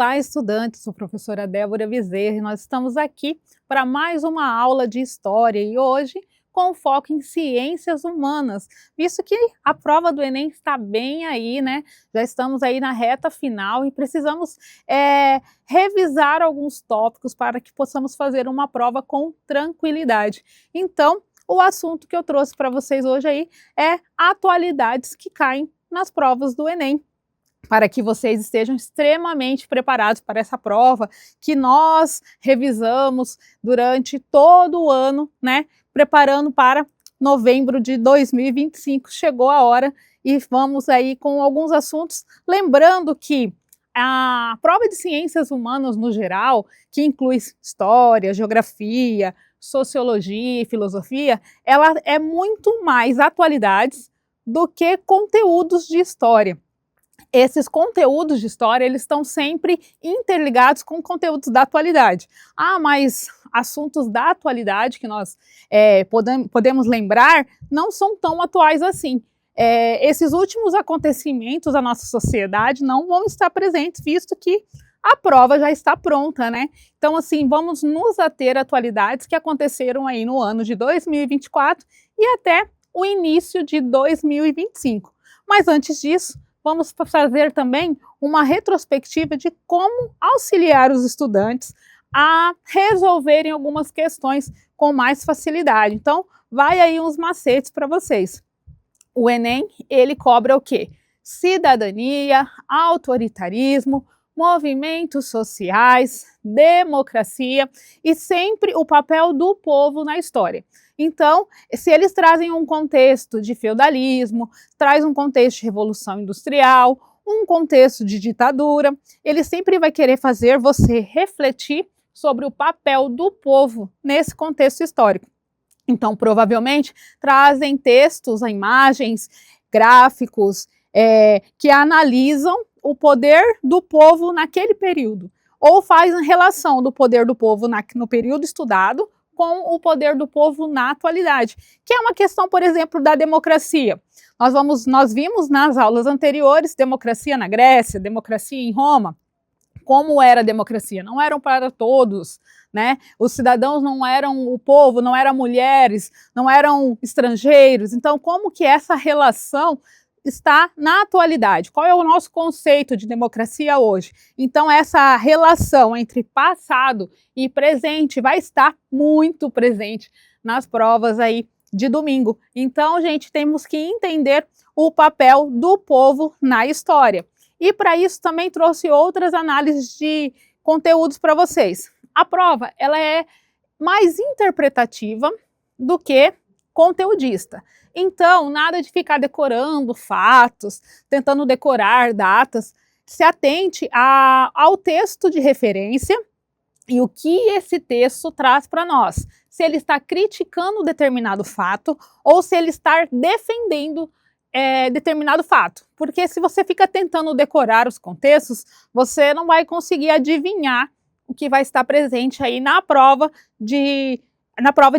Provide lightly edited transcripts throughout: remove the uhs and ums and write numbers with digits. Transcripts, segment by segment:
Olá, estudantes! Sou a professora Débora Bezerra e nós estamos aqui para mais uma aula de História e hoje com foco em Ciências Humanas, visto que a prova do Enem está bem aí, né? Já estamos aí na reta final e precisamos revisar alguns tópicos para que possamos fazer uma prova com tranquilidade. Então, o assunto que eu trouxe para vocês hoje aí é atualidades que caem nas provas do Enem, para que vocês estejam extremamente preparados para essa prova, que nós revisamos durante todo o ano, né, preparando para novembro de 2025. Chegou a hora e vamos aí com alguns assuntos, lembrando que a prova de ciências humanas no geral, que inclui história, geografia, sociologia e filosofia, ela é muito mais atualidades do que conteúdos de história. Esses conteúdos de história, eles estão sempre interligados com conteúdos da atualidade. Mas assuntos da atualidade que nós podemos lembrar não são tão atuais assim. Esses últimos acontecimentos da nossa sociedade não vão estar presentes, visto que a prova já está pronta, né? Então, assim, vamos nos ater a atualidades que aconteceram aí no ano de 2024 e até o início de 2025. Mas antes disso, vamos fazer também uma retrospectiva de como auxiliar os estudantes a resolverem algumas questões com mais facilidade. Então, vai aí uns macetes para vocês. O Enem, ele cobra o quê? Cidadania, autoritarismo, movimentos sociais, democracia e sempre o papel do povo na história. Então, se eles trazem um contexto de feudalismo, traz um contexto de revolução industrial, um contexto de ditadura, ele sempre vai querer fazer você refletir sobre o papel do povo nesse contexto histórico. Então, provavelmente, trazem textos, imagens, gráficos, que analisam o poder do povo naquele período, ou fazem relação do poder do povo no período estudado com o poder do povo na atualidade, que é uma questão, por exemplo, da democracia. Nós vimos nas aulas anteriores democracia na Grécia, democracia em Roma. Como era a democracia? Não eram para todos, né? Os cidadãos não eram o povo, não eram mulheres, não eram estrangeiros. Então, como que essa relação está na atualidade? Qual é o nosso conceito de democracia hoje? Então, essa relação entre passado e presente vai estar muito presente nas provas aí de domingo. Então, gente, temos que entender o papel do povo na história. E para isso também trouxe outras análises de conteúdos para vocês. A prova, ela é mais interpretativa do que conteudista. Então, nada de ficar decorando fatos, tentando decorar datas. Se atente ao texto de referência e o que esse texto traz para nós. Se ele está criticando determinado fato ou se ele está defendendo determinado fato. Porque se você fica tentando decorar os contextos, você não vai conseguir adivinhar o que vai estar presente aí na prova de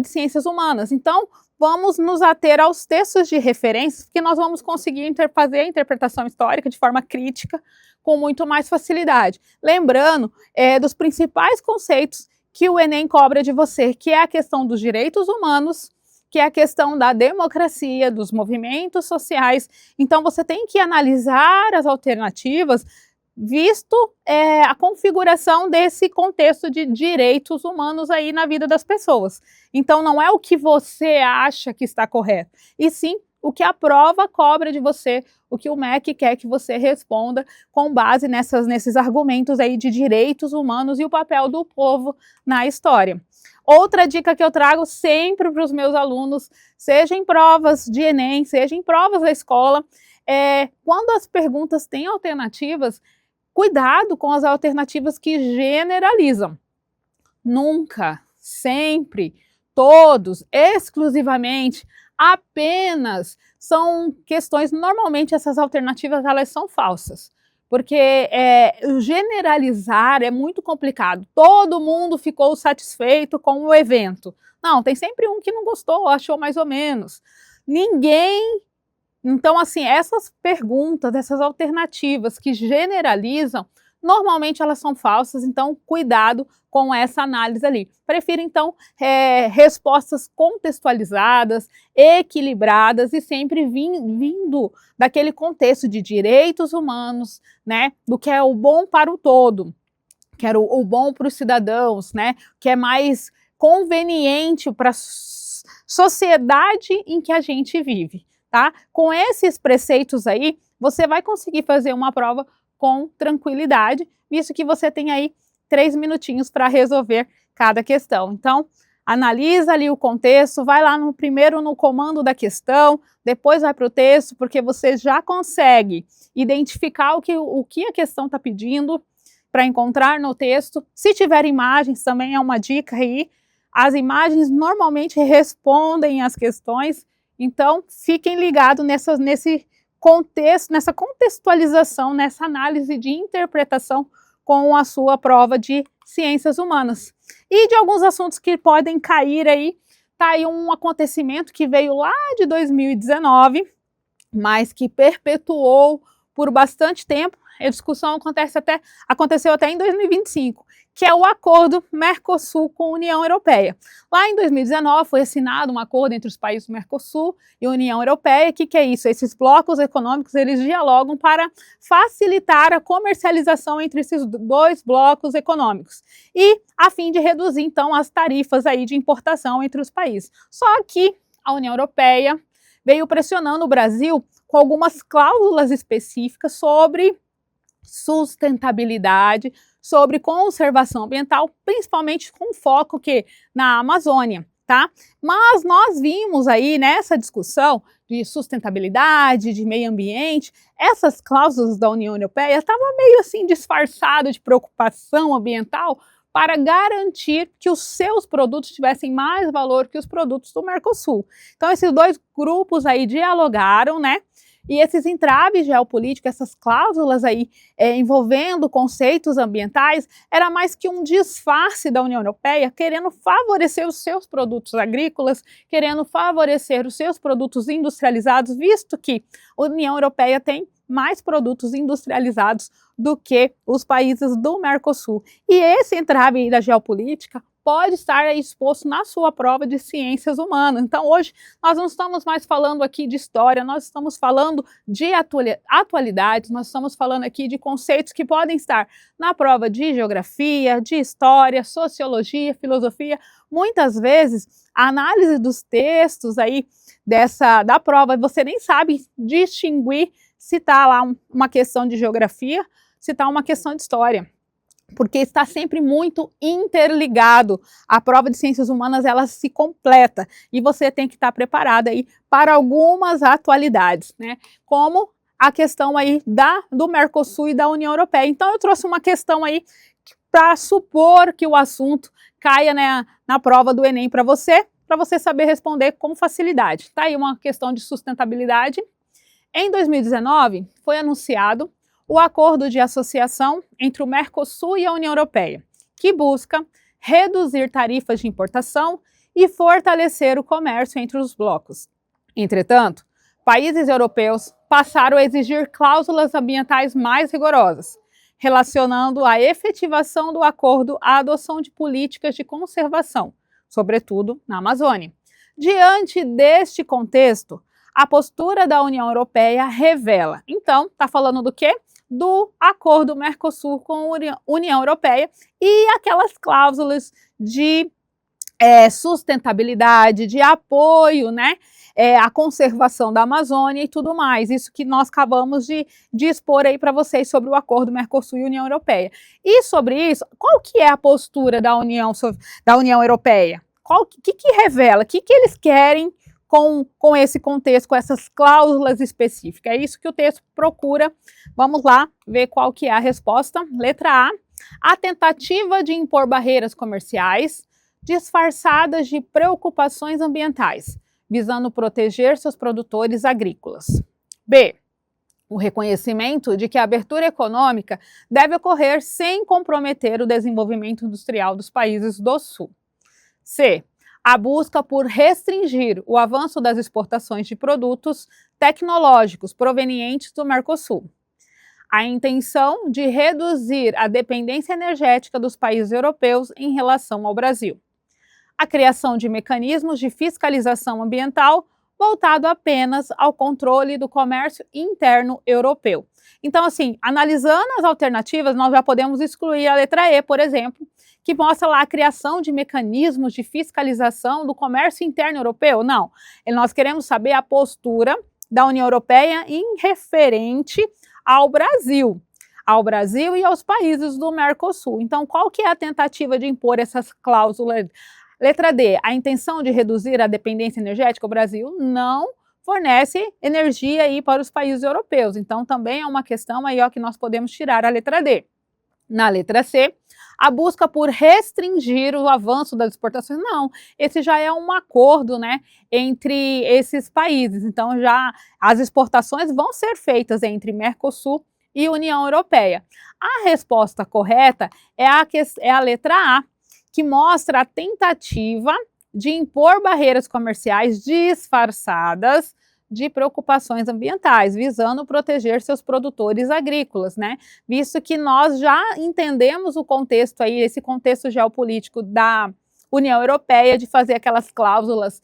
ciências humanas. Então, vamos nos ater aos textos de referência, porque nós vamos conseguir fazer a interpretação histórica de forma crítica com muito mais facilidade. Lembrando dos principais conceitos que o Enem cobra de você, que é a questão dos direitos humanos, que é a questão da democracia, dos movimentos sociais. Então, você tem que analisar as alternativas, visto a configuração desse contexto de direitos humanos aí na vida das pessoas. Então, não é o que você acha que está correto, e sim o que a prova cobra de você, o que o MEC quer que você responda com base nesses argumentos aí de direitos humanos e o papel do povo na história. Outra dica que eu trago sempre para os meus alunos, seja em provas de Enem, seja em provas da escola, quando as perguntas têm alternativas, cuidado com as alternativas que generalizam. Nunca, sempre, todos, exclusivamente, apenas são questões, normalmente essas alternativas elas são falsas. Porque generalizar é muito complicado. Todo mundo ficou satisfeito com o evento. Não, tem sempre um que não gostou, achou mais ou menos. Ninguém Então, assim, essas perguntas, essas alternativas que generalizam, Normalmente elas são falsas, então cuidado com essa análise ali. Prefiro então respostas contextualizadas, equilibradas e sempre vindo daquele contexto de direitos humanos, né, do que é o bom para o todo, que era o bom para os cidadãos, né, que é mais conveniente para a sociedade em que a gente vive, tá? Com esses preceitos aí, você vai conseguir fazer uma prova com tranquilidade, visto que você tem aí 3 minutinhos para resolver cada questão. Então, analisa ali o contexto, vai lá primeiro no comando da questão, depois vai para o texto, porque você já consegue identificar o que a questão está pedindo para encontrar no texto. Se tiver imagens, também é uma dica aí. As imagens normalmente respondem às questões, então fiquem ligados nesse contexto, nessa contextualização, nessa análise de interpretação com a sua prova de ciências humanas. E de alguns assuntos que podem cair aí, tá aí um acontecimento que veio lá de 2019, mas que perpetuou por bastante tempo. A discussão aconteceu até em 2025, que é o acordo Mercosul com a União Europeia. Lá em 2019 foi assinado um acordo entre os países do Mercosul e a União Europeia. O que é isso? Esses blocos econômicos, eles dialogam para facilitar a comercialização entre esses dois blocos econômicos e a fim de reduzir então as tarifas aí de importação entre os países. Só que a União Europeia veio pressionando o Brasil com algumas cláusulas específicas sobre sustentabilidade, sobre conservação ambiental, principalmente com foco na Amazônia, tá? Mas nós vimos aí nessa discussão de sustentabilidade, de meio ambiente, essas cláusulas da União Europeia estavam meio assim disfarçadas de preocupação ambiental para garantir que os seus produtos tivessem mais valor que os produtos do Mercosul. Então esses dois grupos aí dialogaram, né? E esses entraves geopolíticos, essas cláusulas aí envolvendo conceitos ambientais, era mais que um disfarce da União Europeia querendo favorecer os seus produtos agrícolas, querendo favorecer os seus produtos industrializados, visto que a União Europeia tem mais produtos industrializados do que os países do Mercosul. E esse entrave aí da geopolítica pode estar exposto na sua prova de ciências humanas. Então hoje nós não estamos mais falando aqui de história, nós estamos falando de atualidades, nós estamos falando aqui de conceitos que podem estar na prova de geografia, de história, sociologia, filosofia. Muitas vezes a análise dos textos aí da prova, você nem sabe distinguir se está lá uma questão de geografia, se está uma questão de história, porque está sempre muito interligado. A prova de ciências humanas, ela se completa e você tem que estar preparado aí para algumas atualidades, né? Como a questão aí do Mercosul e da União Europeia. Então eu trouxe uma questão aí para supor que o assunto caia, né, na prova do Enem para você saber responder com facilidade. Tá aí uma questão de sustentabilidade. Em 2019, foi anunciado o acordo de associação entre o Mercosul e a União Europeia, que busca reduzir tarifas de importação e fortalecer o comércio entre os blocos. Entretanto, países europeus passaram a exigir cláusulas ambientais mais rigorosas, relacionando a efetivação do acordo à adoção de políticas de conservação, sobretudo na Amazônia. Diante deste contexto, a postura da União Europeia revela. Então, está falando do quê? Do acordo Mercosul com a União Europeia e aquelas cláusulas de sustentabilidade, de apoio, né, à conservação da Amazônia e tudo mais. Isso que nós acabamos de expor aí para vocês sobre o acordo Mercosul e União Europeia. E sobre isso, qual que é a postura da União Europeia? O que revela? O que eles querem com esse contexto, com essas cláusulas específicas? É isso que o texto procura. Vamos lá ver qual que é a resposta. Letra A. A tentativa de impor barreiras comerciais disfarçadas de preocupações ambientais, visando proteger seus produtores agrícolas. B. O reconhecimento de que a abertura econômica deve ocorrer sem comprometer o desenvolvimento industrial dos países do Sul. C. A busca por restringir o avanço das exportações de produtos tecnológicos provenientes do Mercosul. a intenção de reduzir a dependência energética dos países europeus em relação ao Brasil. A criação de mecanismos de fiscalização ambiental voltado apenas ao controle do comércio interno europeu. Então, assim, analisando as alternativas, nós já podemos excluir a letra E, por exemplo, que mostra lá a criação de mecanismos de fiscalização do comércio interno europeu. Não, nós queremos saber a postura da União Europeia em referente ao Brasil e aos países do Mercosul. Então, qual que é a tentativa de impor essas cláusulas? Letra D, a intenção de reduzir a dependência energética. O Brasil não fornece energia aí para os países europeus. Então, também é uma questão aí, ó, que nós podemos tirar a letra D. Na letra C, a busca por restringir o avanço das exportações. Não, esse já é um acordo, né, entre esses países. Então, já as exportações vão ser feitas entre Mercosul e União Europeia. A resposta correta é a letra A, que mostra a tentativa de impor barreiras comerciais disfarçadas de preocupações ambientais, visando proteger seus produtores agrícolas, né? Visto que nós já entendemos o contexto aí, esse contexto geopolítico da União Europeia de fazer aquelas cláusulas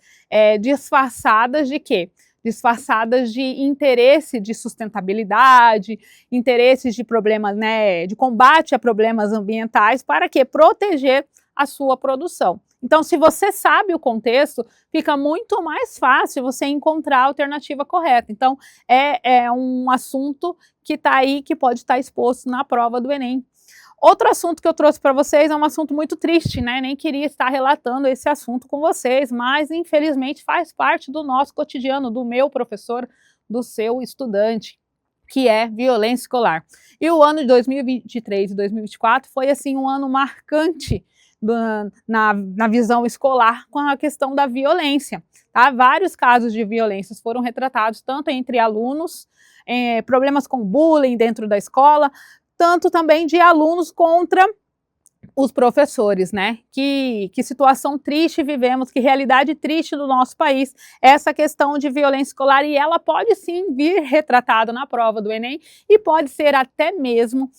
disfarçadas de quê? Disfarçadas de interesse de sustentabilidade, interesses de problemas, né, de combate a problemas ambientais, para quê? Proteger a sua produção. Então, se você sabe o contexto, fica muito mais fácil você encontrar a alternativa correta. Então, é um assunto que está aí, que pode estar exposto na prova do Enem. Outro assunto que eu trouxe para vocês é um assunto muito triste, né? Nem queria estar relatando esse assunto com vocês, mas infelizmente faz parte do nosso cotidiano, do meu professor, do seu estudante, que é violência escolar. E o ano de 2023 e 2024 foi, assim, um ano marcante na visão escolar com a questão da violência. Tá? Vários casos de violências foram retratados, tanto entre alunos, problemas com bullying dentro da escola, tanto também de alunos contra os professores, né? Que situação triste vivemos, que realidade triste do nosso país, essa questão de violência escolar, e ela pode sim vir retratada na prova do Enem e pode ser até mesmo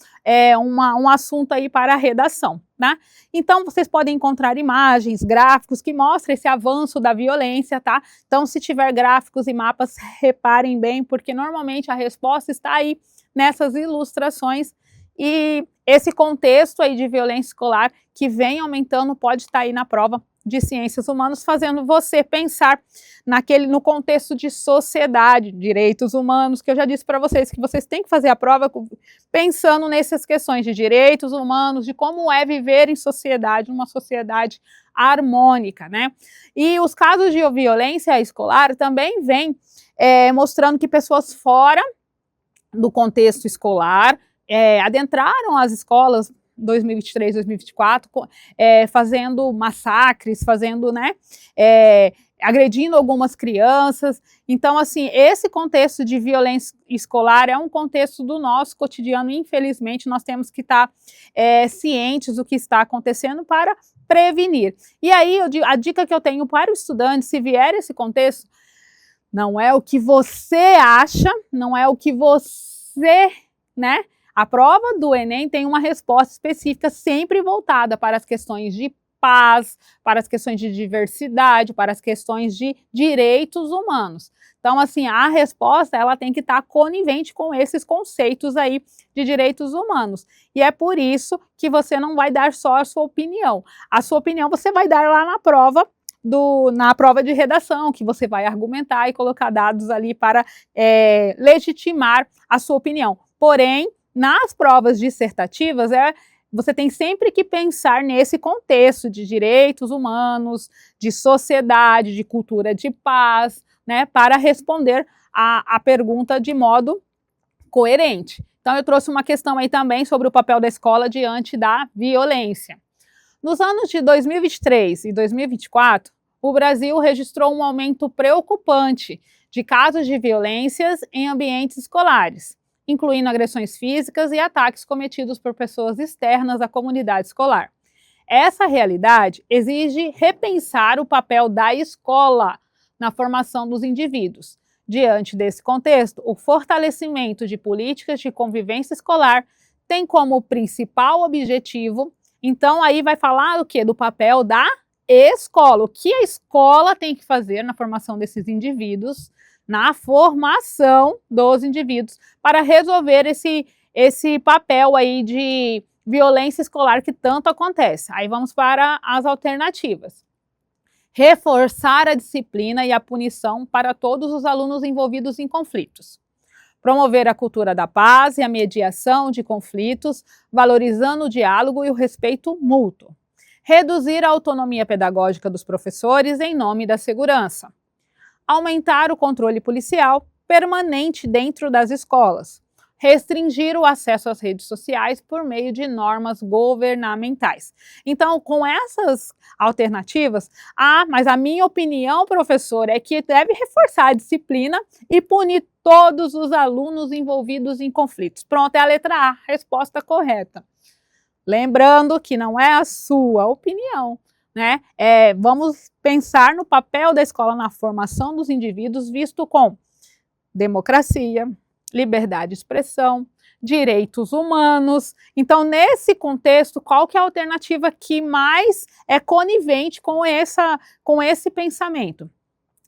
um assunto aí para a redação, né? Então, vocês podem encontrar imagens, gráficos que mostram esse avanço da violência, tá? Então, se tiver gráficos e mapas, reparem bem, porque normalmente a resposta está aí nessas ilustrações. E esse contexto aí de violência escolar que vem aumentando pode estar aí na prova de ciências humanas, fazendo você pensar no contexto de sociedade, direitos humanos, que eu já disse para vocês que vocês têm que fazer a prova pensando nessas questões de direitos humanos, de como é viver em sociedade, uma sociedade harmônica, né? E os casos de violência escolar também vêm mostrando que pessoas fora do contexto escolar adentraram as escolas 2023, 2024, fazendo massacres, fazendo, né, agredindo algumas crianças. Então, assim, esse contexto de violência escolar é um contexto do nosso cotidiano. Infelizmente, nós temos que estar cientes do que está acontecendo para prevenir. E aí, a dica que eu tenho para o estudante, se vier esse contexto, não é o que você acha, não é o que você, né? A prova do Enem tem uma resposta específica sempre voltada para as questões de paz, para as questões de diversidade, para as questões de direitos humanos. Então, assim, a resposta ela tem que estar conivente com esses conceitos aí de direitos humanos. E é por isso que você não vai dar só a sua opinião. A sua opinião você vai dar lá na prova de redação, que você vai argumentar e colocar dados ali para legitimar a sua opinião. Porém, nas provas dissertativas, você tem sempre que pensar nesse contexto de direitos humanos, de sociedade, de cultura de paz, né, para responder a pergunta de modo coerente. Então, eu trouxe uma questão aí também sobre o papel da escola diante da violência. Nos anos de 2023 e 2024, o Brasil registrou um aumento preocupante de casos de violências em ambientes escolares, incluindo agressões físicas e ataques cometidos por pessoas externas à comunidade escolar. Essa realidade exige repensar o papel da escola na formação dos indivíduos, Diante desse contexto, o fortalecimento de políticas de convivência escolar tem como principal objetivo, então aí vai falar o quê? Do papel da escola, o que a escola tem que fazer na formação desses indivíduos, na formação dos indivíduos, para resolver esse papel aí de violência escolar que tanto acontece. Aí vamos para as alternativas. Reforçar a disciplina e a punição para todos os alunos envolvidos em conflitos. Promover a cultura da paz e a mediação de conflitos, valorizando o diálogo e o respeito mútuo. Reduzir a autonomia pedagógica dos professores em nome da segurança. Aumentar o controle policial permanente dentro das escolas. Restringir o acesso às redes sociais por meio de normas governamentais. Então, com essas alternativas, mas a minha opinião, professor, é que deve reforçar a disciplina e punir todos os alunos envolvidos em conflitos. Pronto, é a letra A, resposta correta. Lembrando que não é a sua opinião, né? Vamos pensar no papel da escola na formação dos indivíduos, visto com democracia, liberdade de expressão, direitos humanos. Então, nesse contexto, qual que é a alternativa que mais é conivente com esse pensamento?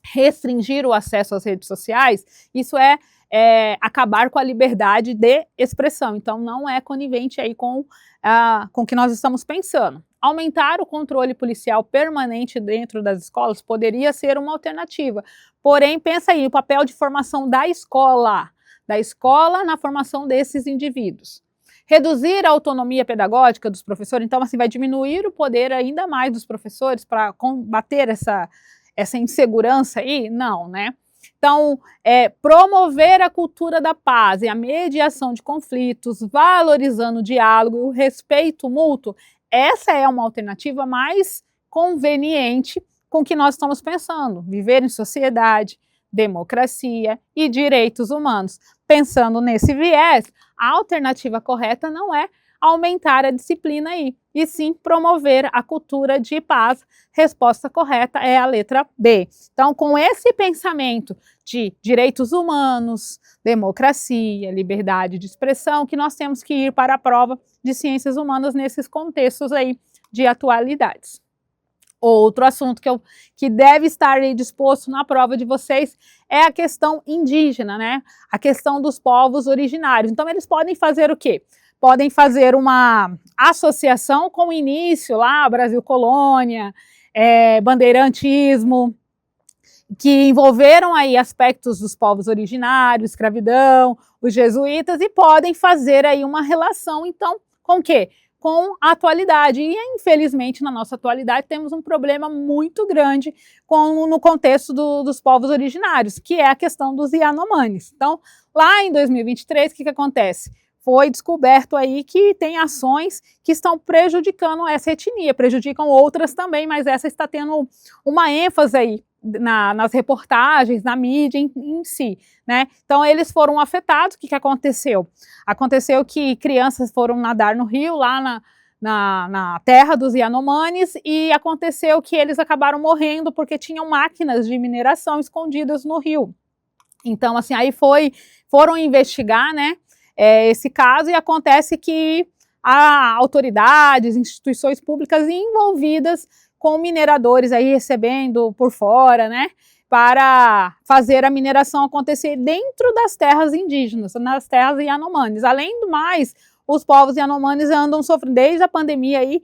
Restringir o acesso às redes sociais, isso é acabar com a liberdade de expressão. Então, não é conivente aí com o que nós estamos pensando. Aumentar o controle policial permanente dentro das escolas poderia ser uma alternativa. Porém, pensa aí, o papel de formação da escola na formação desses indivíduos. Reduzir a autonomia pedagógica dos professores, então assim, vai diminuir o poder ainda mais dos professores para combater essa insegurança aí? Não, né? Então, promover a cultura da paz e a mediação de conflitos, valorizando o diálogo e o respeito mútuo, essa é uma alternativa mais conveniente com o que nós estamos pensando, viver em sociedade, democracia e direitos humanos. Pensando nesse viés, a alternativa correta não é aumentar a disciplina aí, e sim promover a cultura de paz. Resposta correta é a letra B. Então, com esse pensamento de direitos humanos, democracia, liberdade de expressão, que nós temos que ir para a prova de ciências humanas nesses contextos aí de atualidades. Outro assunto que deve estar aí disposto na prova de vocês é a questão indígena, né? A questão dos povos originários. Então, eles podem fazer o quê? Podem fazer uma associação com o início lá, Brasil Colônia, bandeirantismo, que envolveram aí aspectos dos povos originários, escravidão, os jesuítas, e podem fazer aí uma relação, então, com o quê? Com a atualidade. E, infelizmente, na nossa atualidade, temos um problema muito grande no contexto dos povos originários, que é a questão dos Yanomamis. Então, lá em 2023, o que acontece? Foi descoberto aí que tem ações que estão prejudicando essa etnia, prejudicam outras também, mas essa está tendo uma ênfase aí nas reportagens, na mídia em si, né? Então, eles foram afetados. O que aconteceu? Aconteceu que crianças foram nadar no rio, lá na terra dos Yanomamis, e aconteceu que eles acabaram morrendo porque tinham máquinas de mineração escondidas no rio. Então, assim, aí foram investigar, né, esse caso, e acontece que há autoridades, instituições públicas envolvidas com mineradores aí recebendo por fora, né, para fazer a mineração acontecer dentro das terras indígenas, nas terras Yanomamis. Além do mais, os povos Yanomamis andam sofrendo, desde a pandemia aí,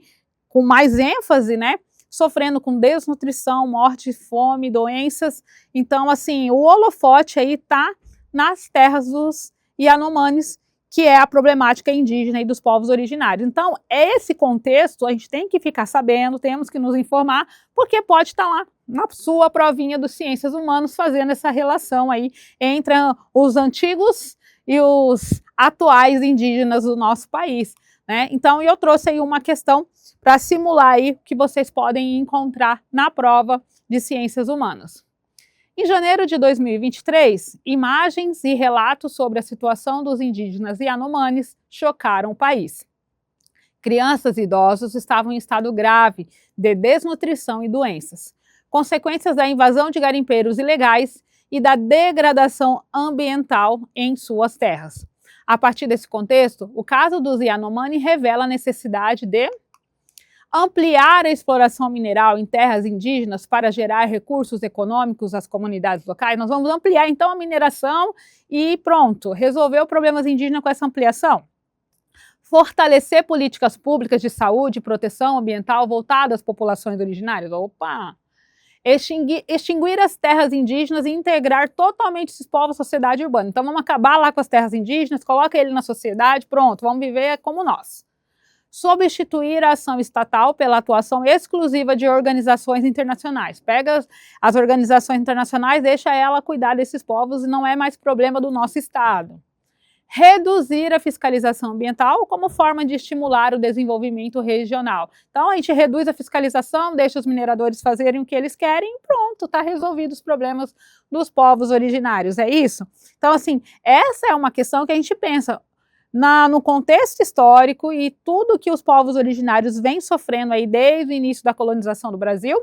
com mais ênfase, né, sofrendo com desnutrição, morte, fome, doenças. Então, assim, o holofote aí está nas terras dos Yanomamis, que é a problemática indígena e dos povos originários. Então, esse contexto a gente tem que ficar sabendo, temos que nos informar, porque pode estar lá na sua provinha dos Ciências Humanas fazendo essa relação aí entre os antigos e os atuais indígenas do nosso país, né? Então, eu trouxe aí uma questão para simular aí o que vocês podem encontrar na prova de Ciências Humanas. Em janeiro de 2023, imagens e relatos sobre a situação dos indígenas Yanomamis chocaram o país. Crianças e idosos estavam em estado grave de desnutrição e doenças, consequências da invasão de garimpeiros ilegais e da degradação ambiental em suas terras. A partir desse contexto, o caso dos Yanomami revela a necessidade de ampliar a exploração mineral em terras indígenas para gerar recursos econômicos às comunidades locais. Nós vamos ampliar então a mineração e pronto, resolver os problemas indígenas com essa ampliação. Fortalecer políticas públicas de saúde e proteção ambiental voltadas às populações originárias. Opa! Extinguir as terras indígenas e integrar totalmente esses povos à sociedade urbana. Então vamos acabar lá com as terras indígenas, coloca ele na sociedade, pronto, vamos viver como nós. Substituir a ação estatal pela atuação exclusiva de organizações internacionais. Pega as organizações internacionais, deixa ela cuidar desses povos e não é mais problema do nosso Estado. Reduzir a fiscalização ambiental como forma de estimular o desenvolvimento regional. Então a gente reduz a fiscalização, deixa os mineradores fazerem o que eles querem e pronto, está resolvido os problemas dos povos originários, é isso? Então assim, essa é uma questão que a gente pensa no contexto histórico e tudo que os povos originários vêm sofrendo aí desde o início da colonização do Brasil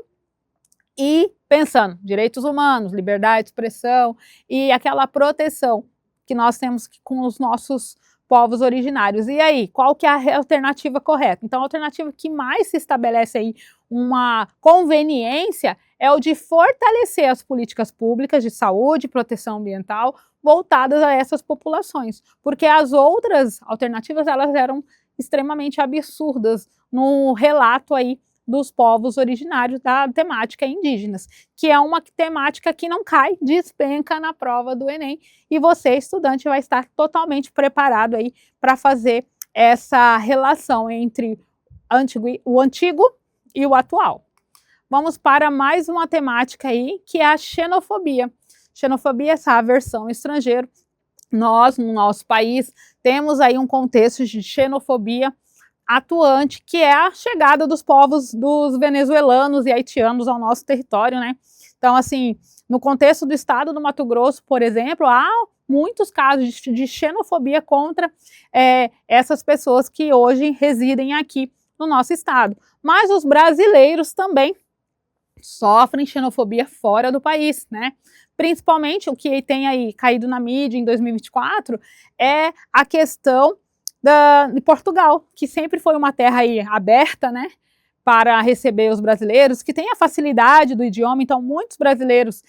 e pensando, direitos humanos, liberdade de expressão e aquela proteção que nós temos com os nossos povos originários. E aí, qual que é a alternativa correta? Então, a alternativa que mais se estabelece aí uma conveniência é o de fortalecer as políticas públicas de saúde e proteção ambiental voltadas a essas populações, porque as outras alternativas, elas eram extremamente absurdas no relato aí dos povos originários da temática indígenas, que é uma temática que não cai, despenca na prova do Enem, e você, estudante, vai estar totalmente preparado aí para fazer essa relação entre o antigo e o atual. Vamos para mais uma temática aí, que é a xenofobia. Xenofobia é essa aversão ao estrangeiro. Nós, no nosso país, temos aí um contexto de xenofobia atuante, que é a chegada dos povos dos venezuelanos e haitianos ao nosso território, né? Então, assim, no contexto do estado do Mato Grosso, por exemplo, há muitos casos de xenofobia contra essas pessoas que hoje residem aqui no nosso estado. Mas os brasileiros também sofrem xenofobia fora do país, né? Principalmente o que tem aí caído na mídia em 2024 é a questão de Portugal, que sempre foi uma terra aí aberta, né, para receber os brasileiros, que tem a facilidade do idioma, então muitos brasileiros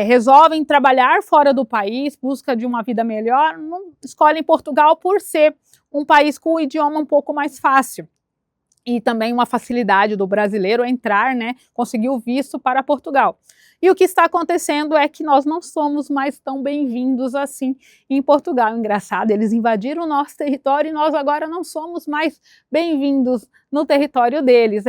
resolvem trabalhar fora do país, busca de uma vida melhor, não escolhem Portugal por ser um país com o idioma um pouco mais fácil. E também uma facilidade do brasileiro entrar, né, conseguir o visto para Portugal. E o que está acontecendo é que nós não somos mais tão bem-vindos assim em Portugal. Engraçado, eles invadiram o nosso território e nós agora não somos mais bem-vindos no território deles.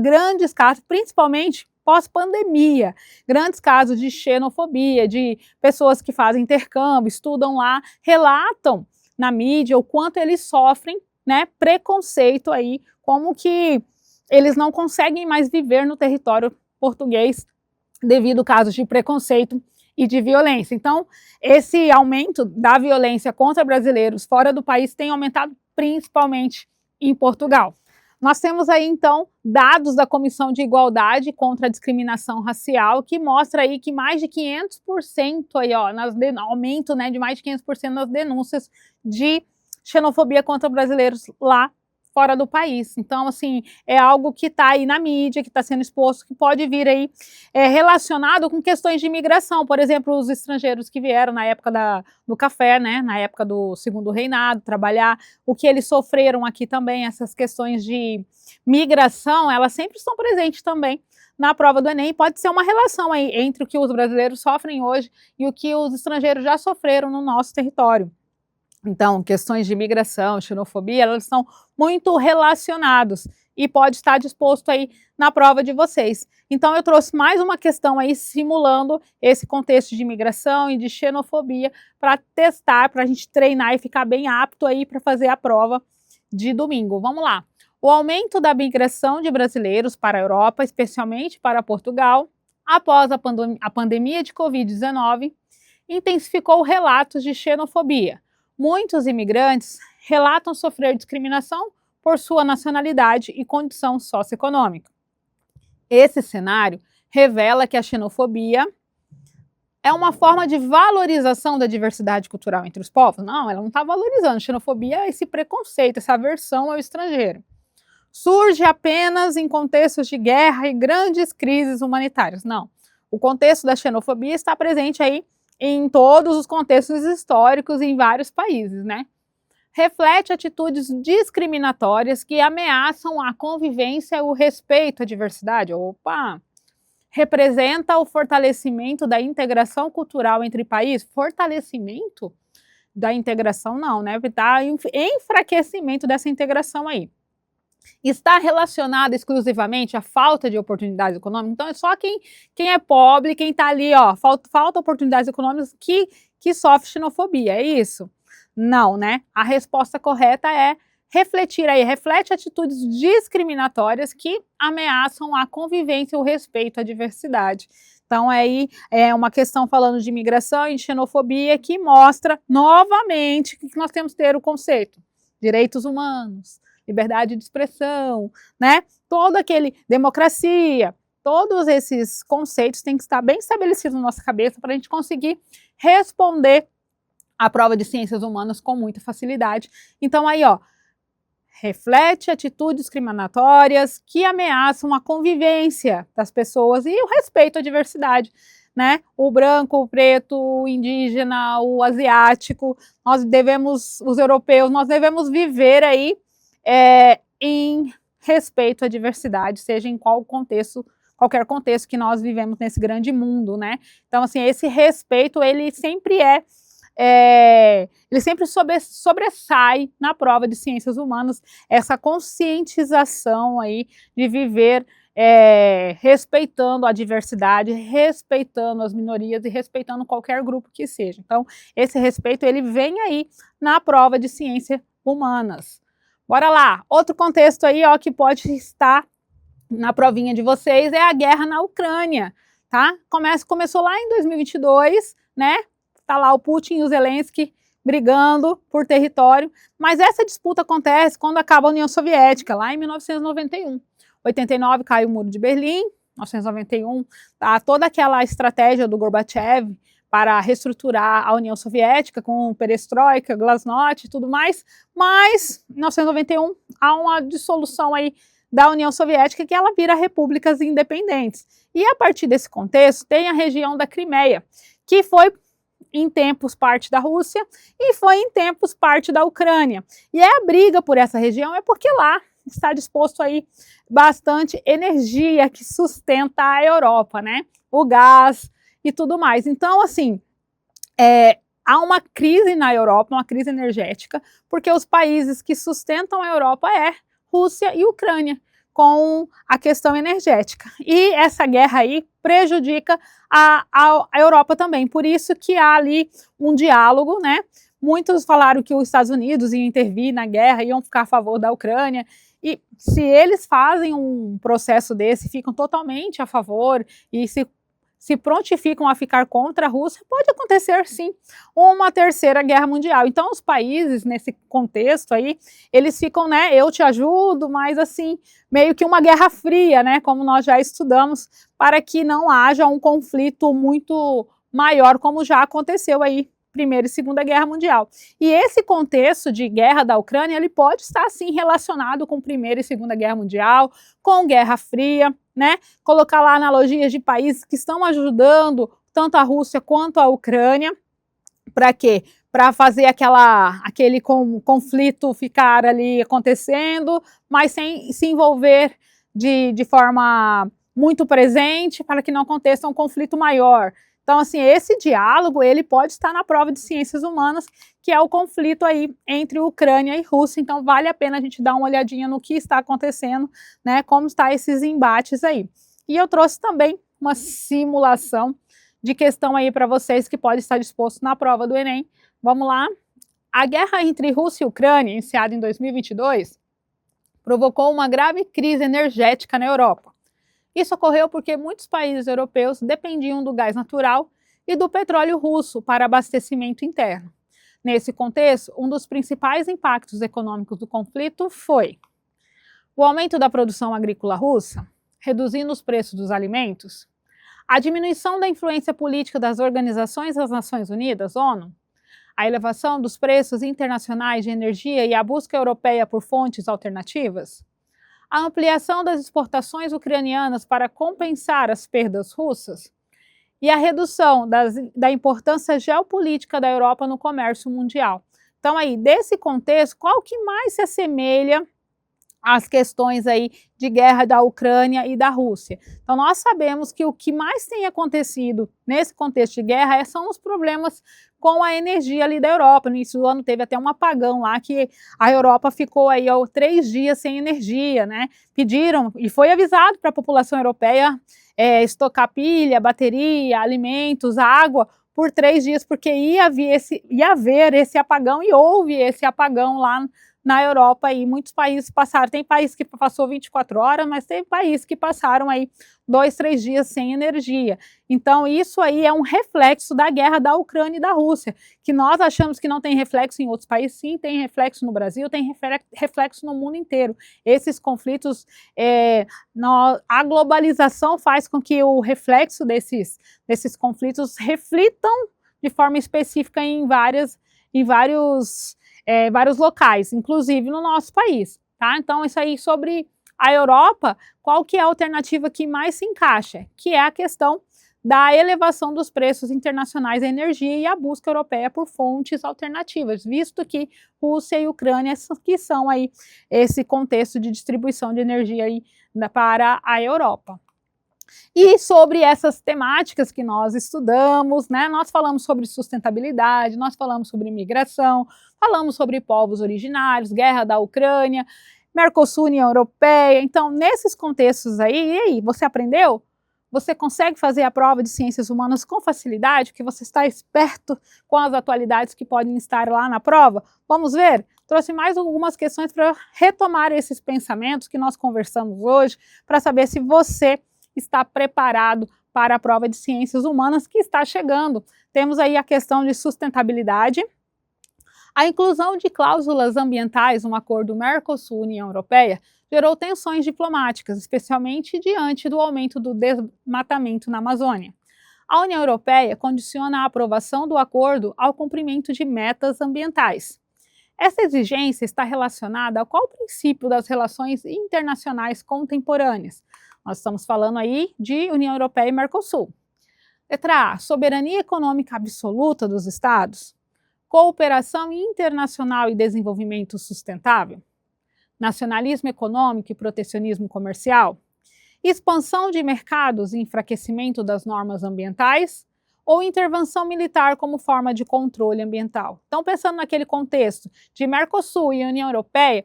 Grandes casos, principalmente pós-pandemia, grandes casos de xenofobia, de pessoas que fazem intercâmbio, estudam lá, relatam na mídia o quanto eles sofrem, né, preconceito aí, como que eles não conseguem mais viver no território português devido a casos de preconceito e de violência. Então, esse aumento da violência contra brasileiros fora do país tem aumentado principalmente em Portugal. Nós temos aí, então, dados da Comissão de Igualdade contra a Discriminação Racial, que mostra aí que mais de 500% aí, ó, aumento, né, de mais de 500% nas denúncias de xenofobia contra brasileiros lá fora do país. Então, assim, é algo que está aí na mídia, que está sendo exposto, que pode vir aí relacionado com questões de imigração. Por exemplo, os estrangeiros que vieram na época do café, né, na época do Segundo Reinado, trabalhar, o que eles sofreram aqui também, essas questões de migração, elas sempre estão presentes também na prova do Enem. Pode ser uma relação aí entre o que os brasileiros sofrem hoje e o que os estrangeiros já sofreram no nosso território. Então, questões de imigração, xenofobia, elas estão muito relacionados e pode estar disposto aí na prova de vocês. Então, eu trouxe mais uma questão aí simulando esse contexto de imigração e de xenofobia para testar, para a gente treinar e ficar bem apto aí para fazer a prova de domingo. Vamos lá. O aumento da migração de brasileiros para a Europa, especialmente para Portugal, após a pandemia de Covid-19, intensificou relatos de xenofobia. Muitos imigrantes relatam sofrer discriminação por sua nacionalidade e condição socioeconômica. Esse cenário revela que a xenofobia é uma forma de valorização da diversidade cultural entre os povos? Não, ela não está valorizando. Xenofobia é esse preconceito, essa aversão ao estrangeiro. Surge apenas em contextos de guerra e grandes crises humanitárias. Não. O contexto da xenofobia está presente aí em todos os contextos históricos em vários países, né? Reflete atitudes discriminatórias que ameaçam a convivência e o respeito à diversidade. Opa! Representa o fortalecimento da integração cultural entre países. Fortalecimento da integração não, né? Tá enfraquecimento dessa integração aí. Está relacionado exclusivamente à falta de oportunidades econômicas. Então é só quem é pobre, quem está ali, ó, falta oportunidades econômicas que sofre xenofobia, é isso? Não, né? A resposta correta é reflete atitudes discriminatórias que ameaçam a convivência e o respeito à diversidade. Então aí é uma questão falando de imigração e xenofobia que mostra novamente que nós temos que ter o conceito: direitos humanos, liberdade de expressão, né? Democracia, todos esses conceitos têm que estar bem estabelecidos na nossa cabeça para a gente conseguir responder a prova de ciências humanas com muita facilidade. Então aí, ó, reflete atitudes discriminatórias que ameaçam a convivência das pessoas e o respeito à diversidade, né? O branco, o preto, o indígena, o asiático, os europeus, nós devemos viver aí em respeito à diversidade, seja em qualquer contexto que nós vivemos nesse grande mundo, né? Então, assim, esse respeito, ele sempre ele sempre sobressai na prova de ciências humanas, essa conscientização aí de viver respeitando a diversidade, respeitando as minorias e respeitando qualquer grupo que seja. Então, esse respeito, ele vem aí na prova de ciências humanas. Bora lá, outro contexto aí, ó, que pode estar na provinha de vocês é a guerra na Ucrânia, tá? Começou lá em 2022, né? Tá lá o Putin e o Zelensky brigando por território, mas essa disputa acontece quando acaba a União Soviética, lá em 1991. 89 cai o Muro de Berlim, 1991, tá? Toda aquela estratégia do Gorbachev para reestruturar a União Soviética com perestroika, glasnost e tudo mais, mas em 1991 há uma dissolução aí da União Soviética que ela vira repúblicas independentes. E a partir desse contexto tem a região da Crimeia, que foi em tempos parte da Rússia e foi em tempos parte da Ucrânia. E a briga por essa região é porque lá está disposto aí bastante energia que sustenta a Europa, né? O gás e tudo mais. Então, assim, há uma crise na Europa, uma crise energética, porque os países que sustentam a Europa Rússia e Ucrânia, com a questão energética. E essa guerra aí prejudica a Europa também, por isso que há ali um diálogo, né? Muitos falaram que os Estados Unidos iam intervir na guerra, iam ficar a favor da Ucrânia, e se eles fazem um processo desse, ficam totalmente a favor e se prontificam a ficar contra a Rússia, pode acontecer sim uma terceira guerra mundial. Então os países nesse contexto aí, eles ficam, né, eu te ajudo, mas assim, meio que uma guerra fria, né, como nós já estudamos, para que não haja um conflito muito maior, como já aconteceu aí, Primeira e Segunda Guerra Mundial. E esse contexto de guerra da Ucrânia, ele pode estar sim relacionado com Primeira e Segunda Guerra Mundial, com Guerra Fria, né? Colocar lá analogias de países que estão ajudando tanto a Rússia quanto a Ucrânia. Para quê? Para fazer aquele conflito ficar ali acontecendo, mas sem se envolver de forma muito presente, para que não aconteça um conflito maior. Então, assim, esse diálogo, ele pode estar na prova de ciências humanas, que é o conflito aí entre Ucrânia e Rússia. Então, vale a pena a gente dar uma olhadinha no que está acontecendo, né, como estão esses embates aí. E eu trouxe também uma simulação de questão aí para vocês que pode estar disposto na prova do Enem. Vamos lá. A guerra entre Rússia e Ucrânia, iniciada em 2022, provocou uma grave crise energética na Europa. Isso ocorreu porque muitos países europeus dependiam do gás natural e do petróleo russo para abastecimento interno. Nesse contexto, um dos principais impactos econômicos do conflito foi o aumento da produção agrícola russa, reduzindo os preços dos alimentos, A diminuição da influência política das organizações das Nações Unidas, ONU, a elevação dos preços internacionais de energia e a busca europeia por fontes alternativas, a ampliação das exportações ucranianas para compensar as perdas russas e a redução da importância geopolítica da Europa no comércio mundial. Então, aí, desse contexto, qual que mais se assemelha às questões aí de guerra da Ucrânia e da Rússia? Então, nós sabemos que o que mais tem acontecido nesse contexto de guerra são os problemas com a energia ali da Europa. No início do ano teve até um apagão lá, que a Europa ficou aí 3 dias sem energia, né? Pediram, e foi avisado para a população europeia estocar pilha, bateria, alimentos, água, por 3 dias, porque ia haver esse apagão, e houve esse apagão lá na Europa, e muitos países passaram, tem país que passou 24 horas, mas tem países que passaram aí 2, 3 dias sem energia. Então isso aí é um reflexo da guerra da Ucrânia e da Rússia, que nós achamos que não tem reflexo em outros países. Sim, tem reflexo no Brasil, tem reflexo no mundo inteiro. Esses conflitos, a globalização faz com que o reflexo desses conflitos reflitam de forma específica em vários locais, inclusive no nosso país, tá? Então, isso aí sobre a Europa, qual que é a alternativa que mais se encaixa? Que é a questão da elevação dos preços internacionais da energia e a busca europeia por fontes alternativas, visto que Rússia e Ucrânia que são aí esse contexto de distribuição de energia aí para a Europa. E sobre essas temáticas que nós estudamos, né, nós falamos sobre sustentabilidade, nós falamos sobre imigração, falamos sobre povos originários, guerra da Ucrânia, Mercosul, União Europeia. Então, nesses contextos aí, e aí, você aprendeu? Você consegue fazer a prova de ciências humanas com facilidade, porque você está esperto com as atualidades que podem estar lá na prova? Vamos ver? Trouxe mais algumas questões para retomar esses pensamentos que nós conversamos hoje, para saber se você está preparado para a prova de ciências humanas que está chegando. Temos aí a questão de sustentabilidade, a inclusão de cláusulas ambientais no acordo Mercosul-União Europeia gerou tensões diplomáticas, especialmente diante do aumento do desmatamento na Amazônia. A União Europeia condiciona a aprovação do acordo ao cumprimento de metas ambientais. Essa exigência está relacionada a qual princípio das relações internacionais contemporâneas? Nós estamos falando aí de União Europeia e Mercosul. Letra A, soberania econômica absoluta dos Estados. Cooperação internacional e desenvolvimento sustentável. Nacionalismo econômico e protecionismo comercial. Expansão de mercados e enfraquecimento das normas ambientais. Ou intervenção militar como forma de controle ambiental. Então, pensando naquele contexto de Mercosul e União Europeia,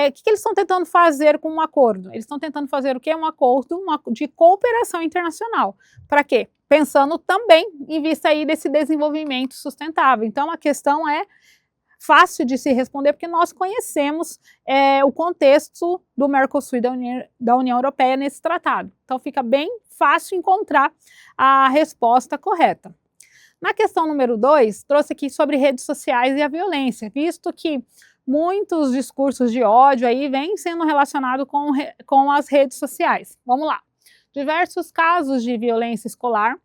o que eles estão tentando fazer com um acordo? Eles estão tentando fazer o quê? Um acordo de cooperação internacional. Para quê? Pensando também em vista aí desse desenvolvimento sustentável. Então, a questão é fácil de se responder, porque nós conhecemos o contexto do Mercosul e da União Europeia nesse tratado. Então, fica bem fácil encontrar a resposta correta. Na questão número 2, trouxe aqui sobre redes sociais e a violência, visto que muitos discursos de ódio aí vêm sendo relacionados com as redes sociais. Vamos lá. Diversos casos de violência escolar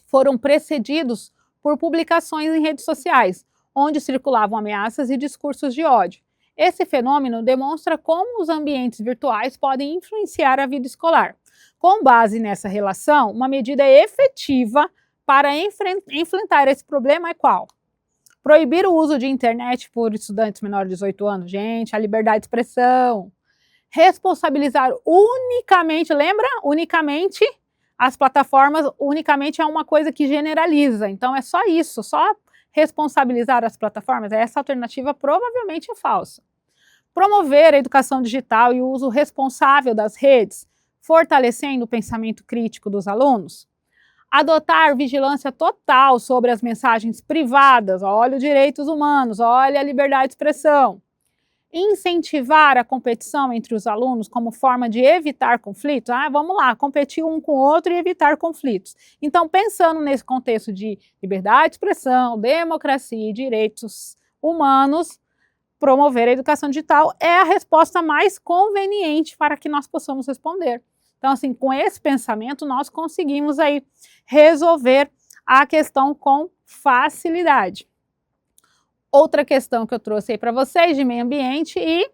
foram precedidos por publicações em redes sociais, onde circulavam ameaças e discursos de ódio. Esse fenômeno demonstra como os ambientes virtuais podem influenciar a vida escolar. Com base nessa relação, uma medida efetiva para enfrentar esse problema é qual? Proibir o uso de internet por estudantes menores de 18 anos. Gente, a liberdade de expressão. Responsabilizar unicamente, lembra? Unicamente, as plataformas, unicamente é uma coisa que generaliza. Então é só isso, só responsabilizar as plataformas. Essa alternativa provavelmente é falsa. Promover a educação digital e o uso responsável das redes, fortalecendo o pensamento crítico dos alunos. Adotar vigilância total sobre as mensagens privadas, olha os direitos humanos, olha a liberdade de expressão. Incentivar a competição entre os alunos como forma de evitar conflitos. Vamos lá, competir um com o outro e evitar conflitos. Então, pensando nesse contexto de liberdade de expressão, democracia e direitos humanos, promover a educação digital é a resposta mais conveniente para que nós possamos responder. Então, assim, com esse pensamento, nós conseguimos aí resolver a questão com facilidade. Outra questão que eu trouxe aí para vocês de meio ambiente e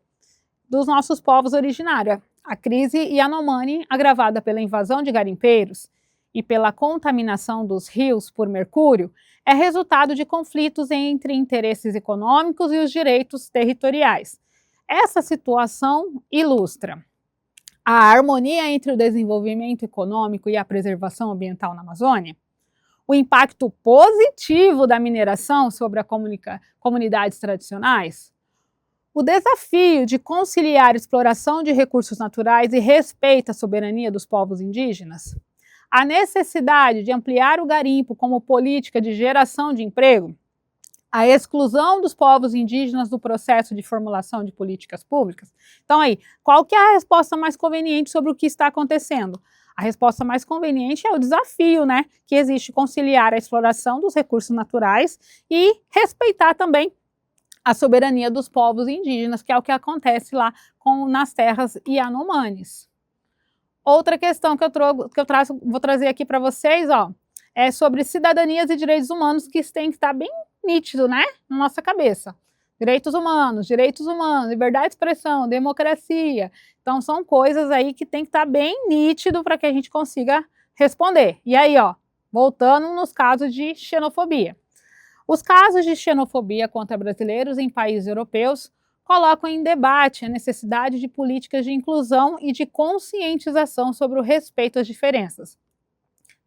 dos nossos povos originários, a crise Yanomami, agravada pela invasão de garimpeiros e pela contaminação dos rios por mercúrio, é resultado de conflitos entre interesses econômicos e os direitos territoriais. Essa situação ilustra a harmonia entre o desenvolvimento econômico e a preservação ambiental na Amazônia, o impacto positivo da mineração sobre as comunidades tradicionais, o desafio de conciliar exploração de recursos naturais e respeito à soberania dos povos indígenas, a necessidade de ampliar o garimpo como política de geração de emprego, a exclusão dos povos indígenas do processo de formulação de políticas públicas. Então aí, qual que é a resposta mais conveniente sobre o que está acontecendo? A resposta mais conveniente é o desafio, né, que existe conciliar a exploração dos recursos naturais e respeitar também a soberania dos povos indígenas, que é o que acontece lá nas terras Yanomamis. Outra questão que vou trazer aqui para vocês, ó, é sobre cidadanias e direitos humanos, que tem que estar bem nítido, né, na nossa cabeça. Direitos humanos, liberdade de expressão, democracia. Então, são coisas aí que tem que estar bem nítido para que a gente consiga responder. E aí, ó, voltando nos casos de xenofobia. Os casos de xenofobia contra brasileiros em países europeus colocam em debate a necessidade de políticas de inclusão e de conscientização sobre o respeito às diferenças.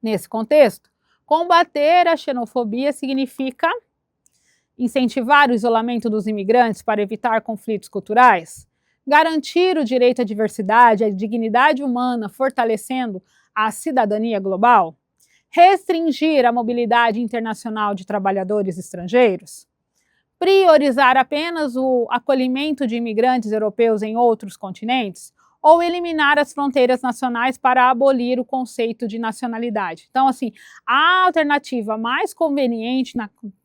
Nesse contexto, combater a xenofobia significa incentivar o isolamento dos imigrantes para evitar conflitos culturais, garantir o direito à diversidade e à dignidade humana, fortalecendo a cidadania global, restringir a mobilidade internacional de trabalhadores estrangeiros, priorizar apenas o acolhimento de imigrantes europeus em outros continentes, ou eliminar as fronteiras nacionais para abolir o conceito de nacionalidade. Então, assim, a alternativa mais conveniente,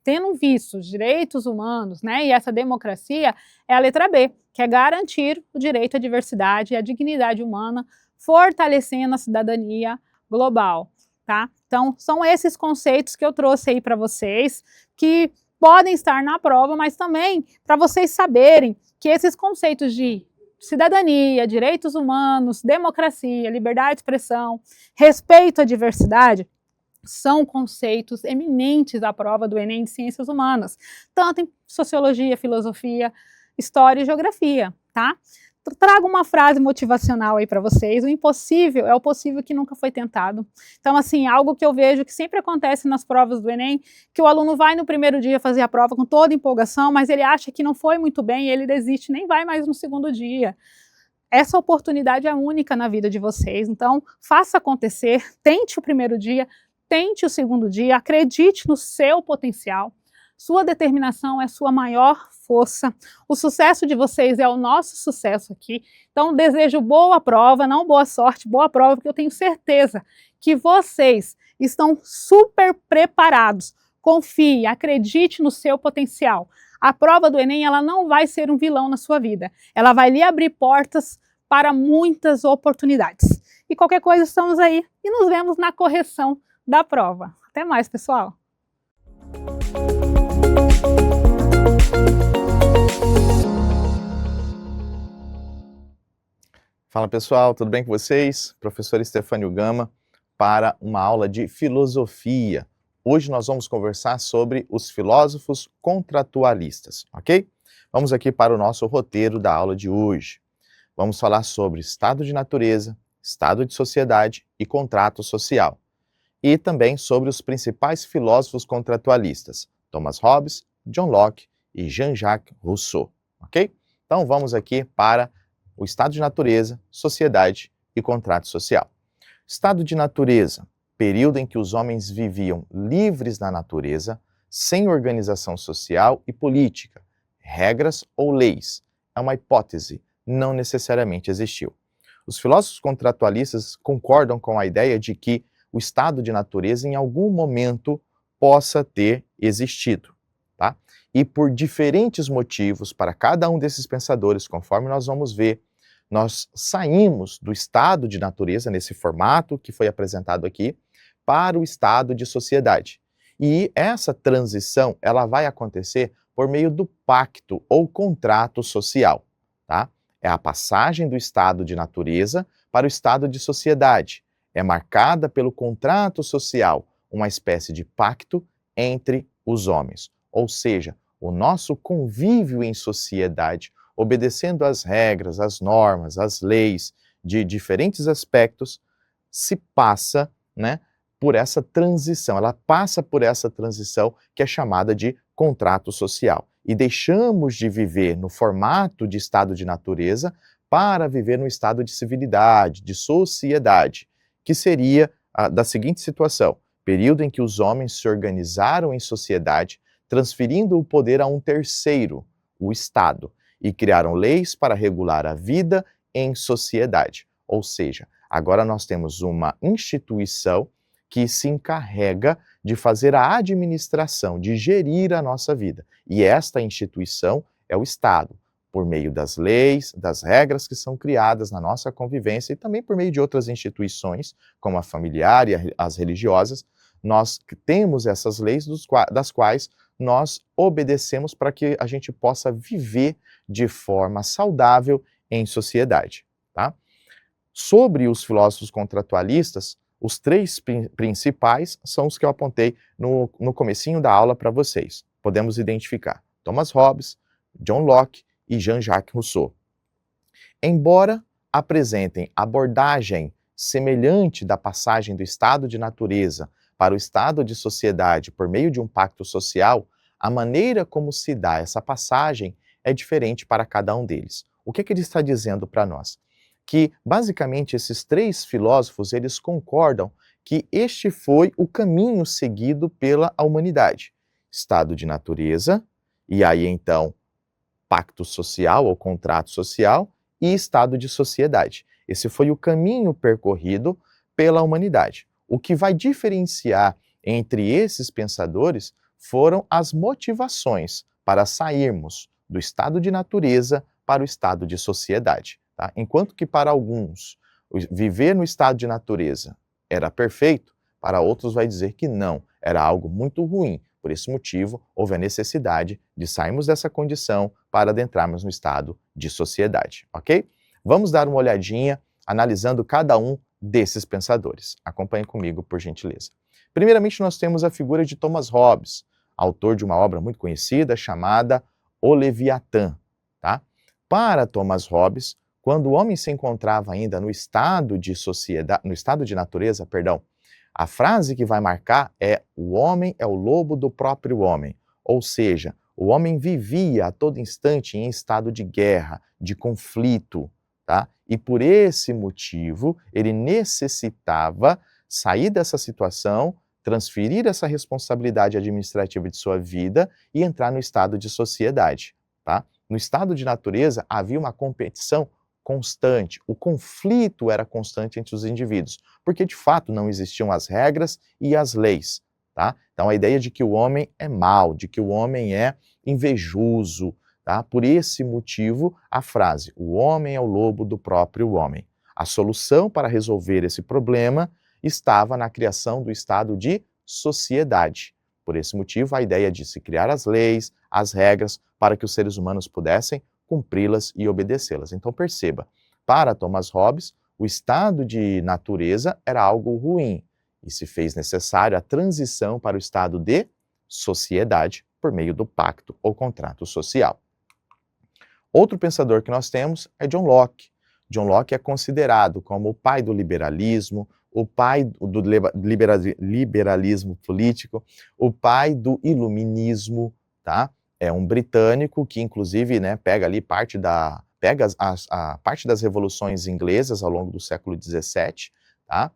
tendo visto os direitos humanos, né, e essa democracia, é a letra B, que é garantir o direito à diversidade e à dignidade humana, fortalecendo a cidadania global, tá? Então, são esses conceitos que eu trouxe aí para vocês, que podem estar na prova, mas também para vocês saberem que esses conceitos de cidadania, direitos humanos, democracia, liberdade de expressão, respeito à diversidade, são conceitos eminentes à prova do Enem de Ciências Humanas, tanto em sociologia, filosofia, história e geografia, tá? Trago uma frase motivacional aí para vocês: o impossível é o possível que nunca foi tentado. Então, assim, algo que eu vejo que sempre acontece nas provas do Enem, que o aluno vai no primeiro dia fazer a prova com toda empolgação, mas ele acha que não foi muito bem e ele desiste, nem vai mais no segundo dia. Essa oportunidade é única na vida de vocês, então faça acontecer, tente o primeiro dia, tente o segundo dia, acredite no seu potencial. Sua determinação é sua maior força. O sucesso de vocês é o nosso sucesso aqui. Então, desejo boa prova, não boa sorte, boa prova, porque eu tenho certeza que vocês estão super preparados. Confie, acredite no seu potencial. A prova do Enem, ela não vai ser um vilão na sua vida. Ela vai lhe abrir portas para muitas oportunidades. E qualquer coisa, estamos aí e nos vemos na correção da prova. Até mais, pessoal! Fala pessoal, tudo bem com vocês? Professor Estefânio Gama para uma aula de filosofia. Hoje nós vamos conversar sobre os filósofos contratualistas, ok? Vamos aqui para o nosso roteiro da aula de hoje. Vamos falar sobre estado de natureza, estado de sociedade e contrato social. E também sobre os principais filósofos contratualistas, Thomas Hobbes, John Locke e Jean-Jacques Rousseau, ok? Então vamos aqui para o estado de natureza, sociedade e contrato social. Estado de natureza, período em que os homens viviam livres na natureza, sem organização social e política, regras ou leis. É uma hipótese, não necessariamente existiu. Os filósofos contratualistas concordam com a ideia de que o estado de natureza em algum momento possa ter existido, tá? E por diferentes motivos, para cada um desses pensadores, conforme nós vamos ver, nós saímos do estado de natureza, nesse formato que foi apresentado aqui, para o estado de sociedade. E essa transição, ela vai acontecer por meio do pacto ou contrato social, tá? É a passagem do estado de natureza para o estado de sociedade. É marcada pelo contrato social, uma espécie de pacto entre os homens. Ou seja, o nosso convívio em sociedade, obedecendo às regras, às normas, às leis de diferentes aspectos, se passa, né, por essa transição. Ela passa por essa transição que é chamada de contrato social. E deixamos de viver no formato de estado de natureza para viver no estado de civilidade, de sociedade, que seria da seguinte situação: período em que os homens se organizaram em sociedade, transferindo o poder a um terceiro, o Estado, e criaram leis para regular a vida em sociedade. Ou seja, agora nós temos uma instituição que se encarrega de fazer a administração, de gerir a nossa vida. E esta instituição é o Estado, por meio das leis, das regras que são criadas na nossa convivência e também por meio de outras instituições, como a familiar e as religiosas. Nós temos essas leis das quais nós obedecemos para que a gente possa viver de forma saudável em sociedade, tá? Sobre os filósofos contratualistas, os três principais são os que eu apontei no comecinho da aula para vocês. Podemos identificar Thomas Hobbes, John Locke e Jean-Jacques Rousseau. Embora apresentem abordagem semelhante da passagem do estado de natureza para o estado de sociedade por meio de um pacto social, a maneira como se dá essa passagem é diferente para cada um deles. O que ele está dizendo para nós? Que, basicamente, esses três filósofos, eles concordam que este foi o caminho seguido pela humanidade. Estado de natureza, e aí então pacto social ou contrato social, e estado de sociedade. Esse foi o caminho percorrido pela humanidade. O que vai diferenciar entre esses pensadores foram as motivações para sairmos do estado de natureza para o estado de sociedade. Tá? Enquanto que para alguns viver no estado de natureza era perfeito, para outros vai dizer que não, era algo muito ruim. Por esse motivo, houve a necessidade de sairmos dessa condição para adentrarmos no estado de sociedade, ok? Vamos dar uma olhadinha analisando cada um desses pensadores. Acompanhe comigo, por gentileza. Primeiramente, nós temos a figura de Thomas Hobbes, autor de uma obra muito conhecida chamada O Leviatã. Tá? Para Thomas Hobbes, quando o homem se encontrava ainda no estado de sociedade, no estado de natureza, perdão, a frase que vai marcar é: o homem é o lobo do próprio homem. Ou seja, o homem vivia a todo instante em estado de guerra, de conflito, tá? E por esse motivo, ele necessitava sair dessa situação, transferir essa responsabilidade administrativa de sua vida e entrar no estado de sociedade, tá? No estado de natureza, havia uma competição constante, o conflito era constante entre os indivíduos, porque de fato não existiam as regras e as leis, tá? Então a ideia de que o homem é mau, de que o homem é invejoso, tá? Por esse motivo a frase, o homem é o lobo do próprio homem. A solução para resolver esse problema estava na criação do estado de sociedade. Por esse motivo a ideia de se criar as leis, as regras, para que os seres humanos pudessem cumpri-las e obedecê-las. Então perceba, para Thomas Hobbes, o estado de natureza era algo ruim e se fez necessário a transição para o estado de sociedade por meio do pacto ou contrato social. Outro pensador que nós temos é John Locke. John Locke é considerado como o pai do liberalismo, o pai do liberalismo político, o pai do iluminismo, tá? É um britânico que, inclusive, né, pega ali parte a parte das revoluções inglesas ao longo do século XVII, tá?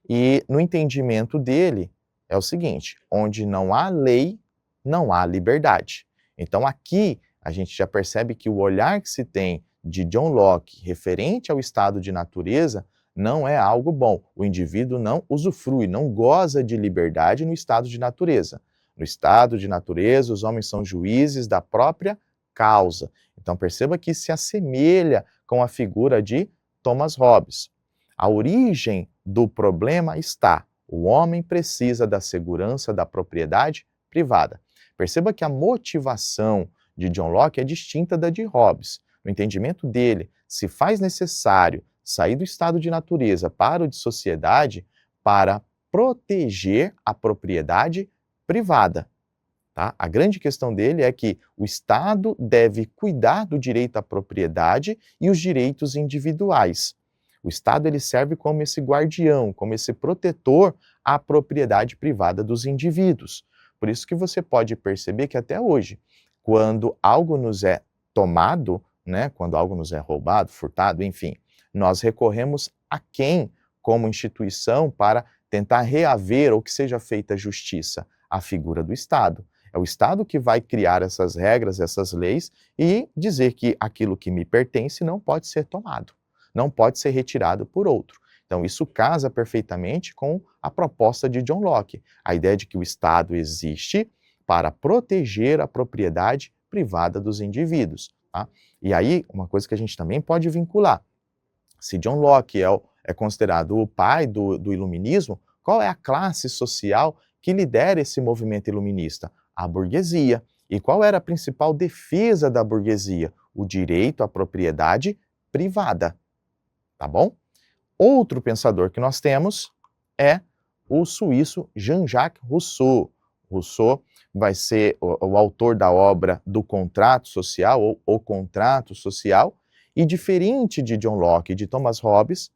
E no entendimento dele é o seguinte: onde não há lei, não há liberdade. Então aqui a gente já percebe que o olhar que se tem de John Locke referente ao estado de natureza não é algo bom. O indivíduo não usufrui, não goza de liberdade no estado de natureza. No estado de natureza, os homens são juízes da própria causa. Então perceba que se assemelha com a figura de Thomas Hobbes. A origem do problema está: o homem precisa da segurança da propriedade privada. Perceba que a motivação de John Locke é distinta da de Hobbes. No entendimento dele, se faz necessário sair do estado de natureza para o de sociedade para proteger a propriedade privada. Tá? A grande questão dele é que o Estado deve cuidar do direito à propriedade e os direitos individuais. O Estado ele serve como esse guardião, como esse protetor à propriedade privada dos indivíduos. Por isso que você pode perceber que até hoje, quando algo nos é tomado, né, quando algo nos é roubado, furtado, enfim, nós recorremos a quem como instituição para tentar reaver ou que seja feita justiça? A figura do Estado. É o Estado que vai criar essas regras, essas leis e dizer que aquilo que me pertence não pode ser tomado, não pode ser retirado por outro. Então isso casa perfeitamente com a proposta de John Locke, a ideia de que o Estado existe para proteger a propriedade privada dos indivíduos. Tá? E aí, uma coisa que a gente também pode vincular, se John Locke é considerado o pai do iluminismo, qual é a classe social que lidera esse movimento iluminista? A burguesia. E qual era a principal defesa da burguesia? O direito à propriedade privada. Tá bom? Outro pensador que nós temos é o suíço Jean-Jacques Rousseau. Rousseau vai ser o autor da obra do Contrato Social, ou O Contrato Social, e diferente de John Locke e de Thomas Hobbes,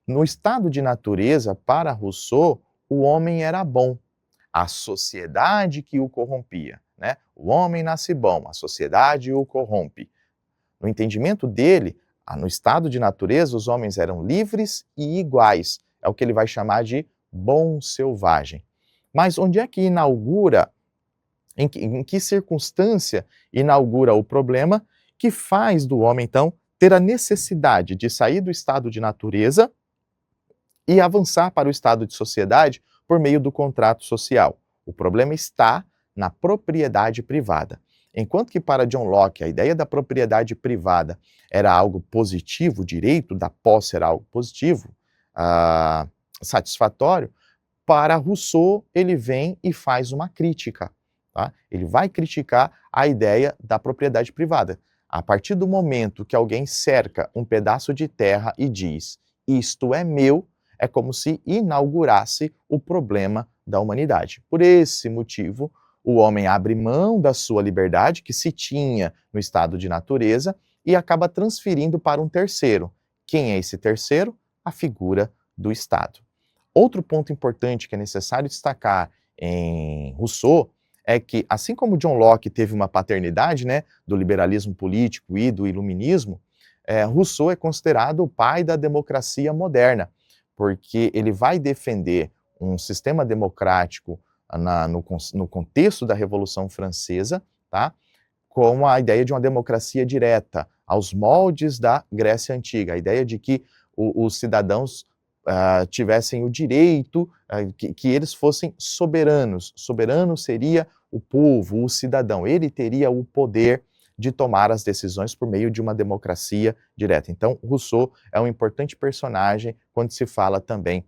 no estado de natureza, para Rousseau, o homem era bom. A sociedade que o corrompia, né? O homem nasce bom, a sociedade o corrompe. No entendimento dele, no estado de natureza, os homens eram livres e iguais. É o que ele vai chamar de bom selvagem. Mas onde é que inaugura, em que circunstância inaugura o problema que faz do homem, então, ter a necessidade de sair do estado de natureza e avançar para o estado de sociedade por meio do contrato social? O problema está na propriedade privada. Enquanto que para John Locke a ideia da propriedade privada era algo positivo, o direito da posse era algo positivo, satisfatório, para Rousseau ele vem e faz uma crítica. Tá? Ele vai criticar a ideia da propriedade privada. A partir do momento que alguém cerca um pedaço de terra e diz, isto é meu, é como se inaugurasse o problema da humanidade. Por esse motivo, o homem abre mão da sua liberdade, que se tinha no estado de natureza, e acaba transferindo para um terceiro. Quem é esse terceiro? A figura do Estado. Outro ponto importante que é necessário destacar em Rousseau é que, assim como John Locke teve uma paternidade, né, do liberalismo político e do iluminismo, Rousseau é considerado o pai da democracia moderna, porque ele vai defender um sistema democrático no contexto da Revolução Francesa, tá? Com a ideia de uma democracia direta, aos moldes da Grécia Antiga, a ideia de que os cidadãos tivessem o direito, que eles fossem soberanos. Soberano seria o povo, o cidadão. Ele teria o poder de tomar as decisões por meio de uma democracia direta. Então, Rousseau é um importante personagem quando se fala também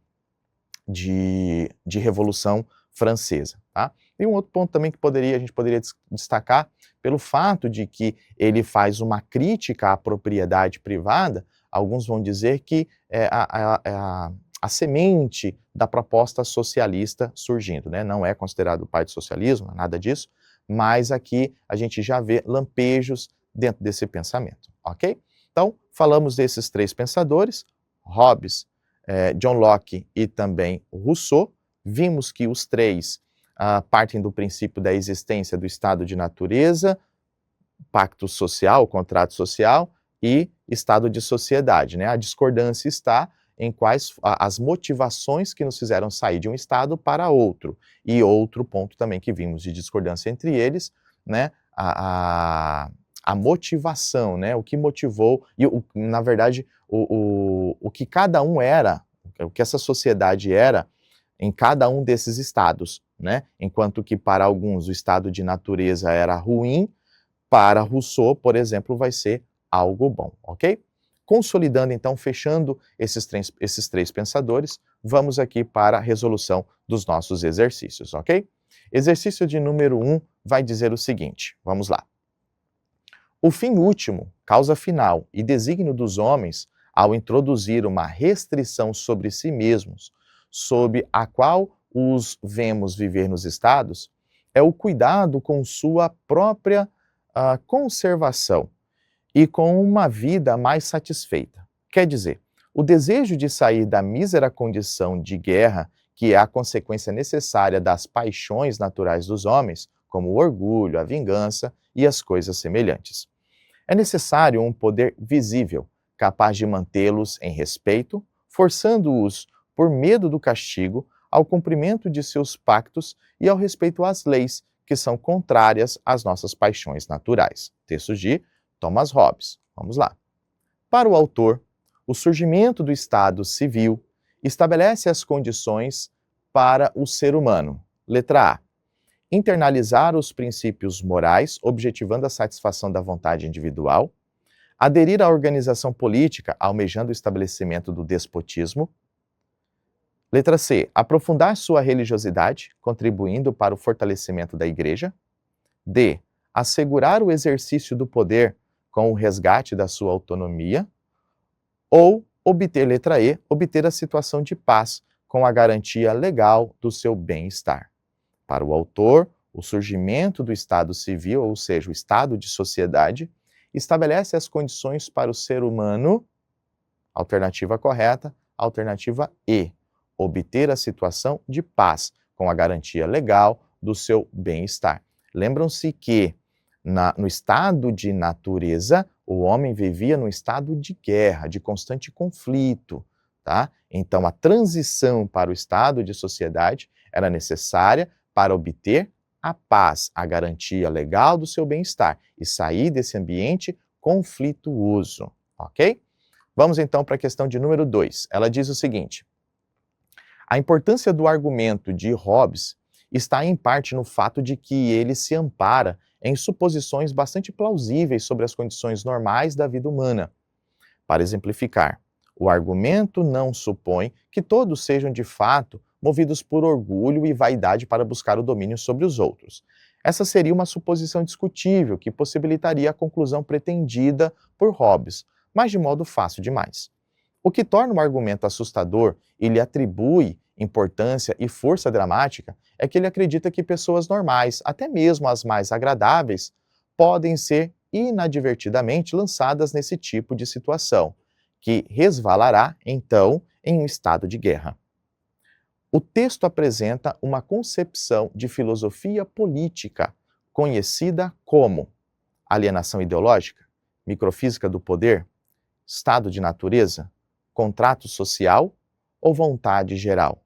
de Revolução Francesa. Tá? E um outro ponto também que a gente poderia destacar, pelo fato de que ele faz uma crítica à propriedade privada, alguns vão dizer que é a semente da proposta socialista surgindo, né? Não é considerado o pai do socialismo, nada disso, mas aqui a gente já vê lampejos dentro desse pensamento, ok? Então, falamos desses três pensadores, Hobbes, John Locke e também Rousseau. Vimos que os três partem do princípio da existência do estado de natureza, pacto social, contrato social e estado de sociedade, né? A discordância está em quais as motivações que nos fizeram sair de um estado para outro. E outro ponto também que vimos de discordância entre eles, né? A motivação, né? O que motivou, e na verdade, o que cada um era, o que essa sociedade era em cada um desses estados, né? Enquanto que para alguns o estado de natureza era ruim, para Rousseau, por exemplo, vai ser algo bom, ok? consolidando então, fechando esses três pensadores, vamos aqui para a resolução dos nossos exercícios, ok? Exercício de número 1 vai dizer o seguinte, vamos lá. O fim último, causa final e desígnio dos homens, ao introduzir uma restrição sobre si mesmos, sob a qual os vemos viver nos estados, é o cuidado com sua própria conservação e com uma vida mais satisfeita. Quer dizer, o desejo de sair da mísera condição de guerra, que é a consequência necessária das paixões naturais dos homens, como o orgulho, a vingança e as coisas semelhantes. É necessário um poder visível, capaz de mantê-los em respeito, forçando-os, por medo do castigo, ao cumprimento de seus pactos e ao respeito às leis, que são contrárias às nossas paixões naturais. Texto de Thomas Hobbes. Vamos lá. Para o autor, o surgimento do Estado civil estabelece as condições para o ser humano. Letra A. Internalizar os princípios morais, objetivando a satisfação da vontade individual. Aderir à organização política, almejando o estabelecimento do despotismo. Letra C. Aprofundar sua religiosidade, contribuindo para o fortalecimento da Igreja. D. Assegurar o exercício do poder com o resgate da sua autonomia. Ou obter, letra E, obter a situação de paz com a garantia legal do seu bem-estar. Para o autor, o surgimento do Estado civil, ou seja, o Estado de sociedade, estabelece as condições para o ser humano, alternativa correta, alternativa E, obter a situação de paz, com a garantia legal do seu bem-estar. Lembram-se que, no estado de natureza, o homem vivia num estado de guerra, de constante conflito, tá? Então, a transição para o estado de sociedade era necessária para obter a paz, a garantia legal do seu bem-estar e sair desse ambiente conflituoso, ok? Vamos então para a questão de número 2. Ela diz o seguinte: a importância do argumento de Hobbes está em parte no fato de que ele se ampara em suposições bastante plausíveis sobre as condições normais da vida humana. Para exemplificar, o argumento não supõe que todos sejam de fato movidos por orgulho e vaidade para buscar o domínio sobre os outros. Essa seria uma suposição discutível que possibilitaria a conclusão pretendida por Hobbes, mas de modo fácil demais. O que torna o argumento assustador e lhe atribui importância e força dramática é que ele acredita que pessoas normais, até mesmo as mais agradáveis, podem ser inadvertidamente lançadas nesse tipo de situação, que resvalará, então, em um estado de guerra. O texto apresenta uma concepção de filosofia política, conhecida como alienação ideológica, microfísica do poder, estado de natureza, contrato social ou vontade geral.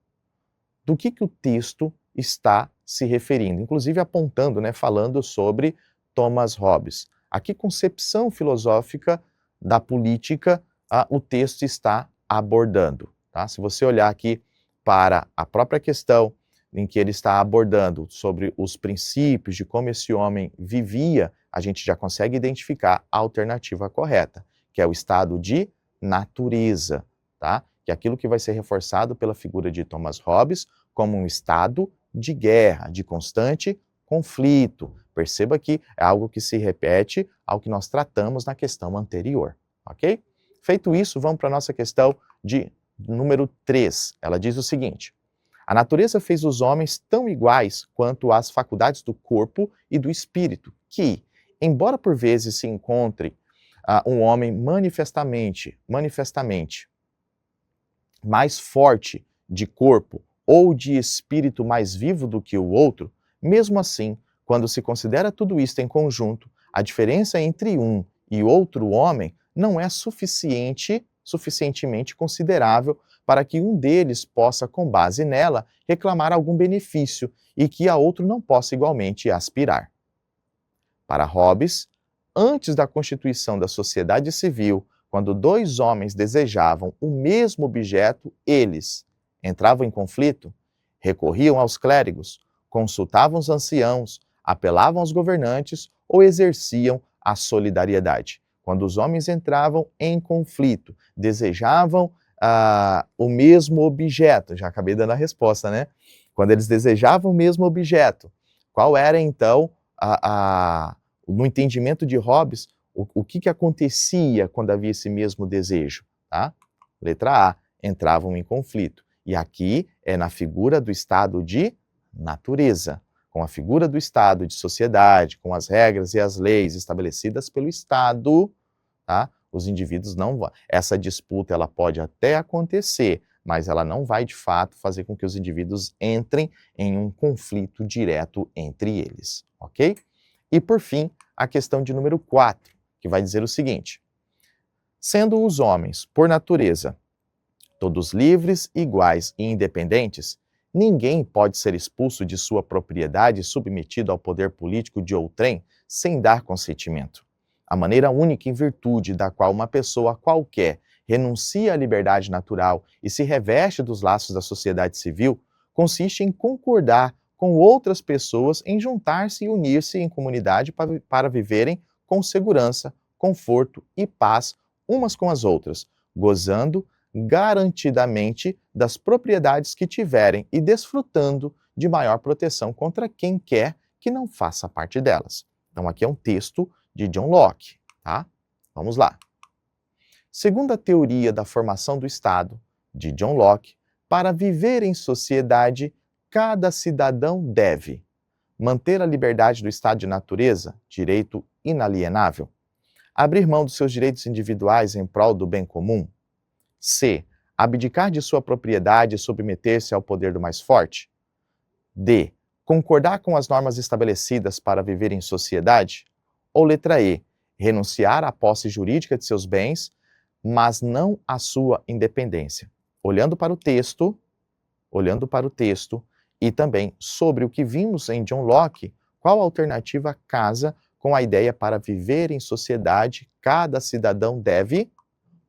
Do que o texto está se referindo? Inclusive apontando, falando sobre Thomas Hobbes. A que concepção filosófica da política o texto está abordando? Tá? Se você olhar aqui para a própria questão em que ele está abordando sobre os princípios de como esse homem vivia, a gente já consegue identificar a alternativa correta, que é o estado de natureza, tá? Que é aquilo que vai ser reforçado pela figura de Thomas Hobbes como um estado de guerra, de constante conflito. Perceba que é algo que se repete ao que nós tratamos na questão anterior, ok? Feito isso, vamos para a nossa questão de número 3. Ela diz o seguinte: a natureza fez os homens tão iguais quanto as faculdades do corpo e do espírito, que, embora por vezes se encontre um homem manifestamente mais forte de corpo ou de espírito mais vivo do que o outro, mesmo assim, quando se considera tudo isto em conjunto, a diferença entre um e outro homem não é suficientemente considerável para que um deles possa, com base nela, reclamar algum benefício e que a outro não possa igualmente aspirar. Para Hobbes, antes da constituição da sociedade civil, quando dois homens desejavam o mesmo objeto, eles entravam em conflito, recorriam aos clérigos, consultavam os anciãos, apelavam aos governantes ou exerciam a solidariedade. quando os homens entravam em conflito, desejavam o mesmo objeto, já acabei dando a resposta, né? Quando eles desejavam o mesmo objeto, qual era então, no entendimento de Hobbes, o que acontecia quando havia esse mesmo desejo? Tá? Letra A, entravam em conflito. E aqui é na figura do estado de natureza, com a figura do estado de sociedade, com as regras e as leis estabelecidas pelo Estado, tá? Os indivíduos não vão. Essa disputa ela pode até acontecer, mas ela não vai de fato fazer com que os indivíduos entrem em um conflito direto entre eles, ok? E por fim, a questão de número 4, que vai dizer o seguinte: sendo os homens, por natureza, todos livres, iguais e independentes, ninguém pode ser expulso de sua propriedade e submetido ao poder político de outrem sem dar consentimento. A maneira única em virtude da qual uma pessoa qualquer renuncia à liberdade natural e se reveste dos laços da sociedade civil consiste em concordar com outras pessoas em juntar-se e unir-se em comunidade para viverem com segurança, conforto e paz umas com as outras, gozando garantidamente das propriedades que tiverem e desfrutando de maior proteção contra quem quer que não faça parte delas. Então aqui é um texto de John Locke, tá? Vamos lá. Segundo a teoria da formação do Estado, de John Locke, para viver em sociedade, cada cidadão deve manter a liberdade do estado de natureza, direito inalienável, abrir mão dos seus direitos individuais em prol do bem comum, C. Abdicar de sua propriedade e submeter-se ao poder do mais forte, D. Concordar com as normas estabelecidas para viver em sociedade, ou letra E. Renunciar à posse jurídica de seus bens, mas não à sua independência. Olhando para o texto e também sobre o que vimos em John Locke, qual alternativa casa com a ideia para viver em sociedade, cada cidadão deve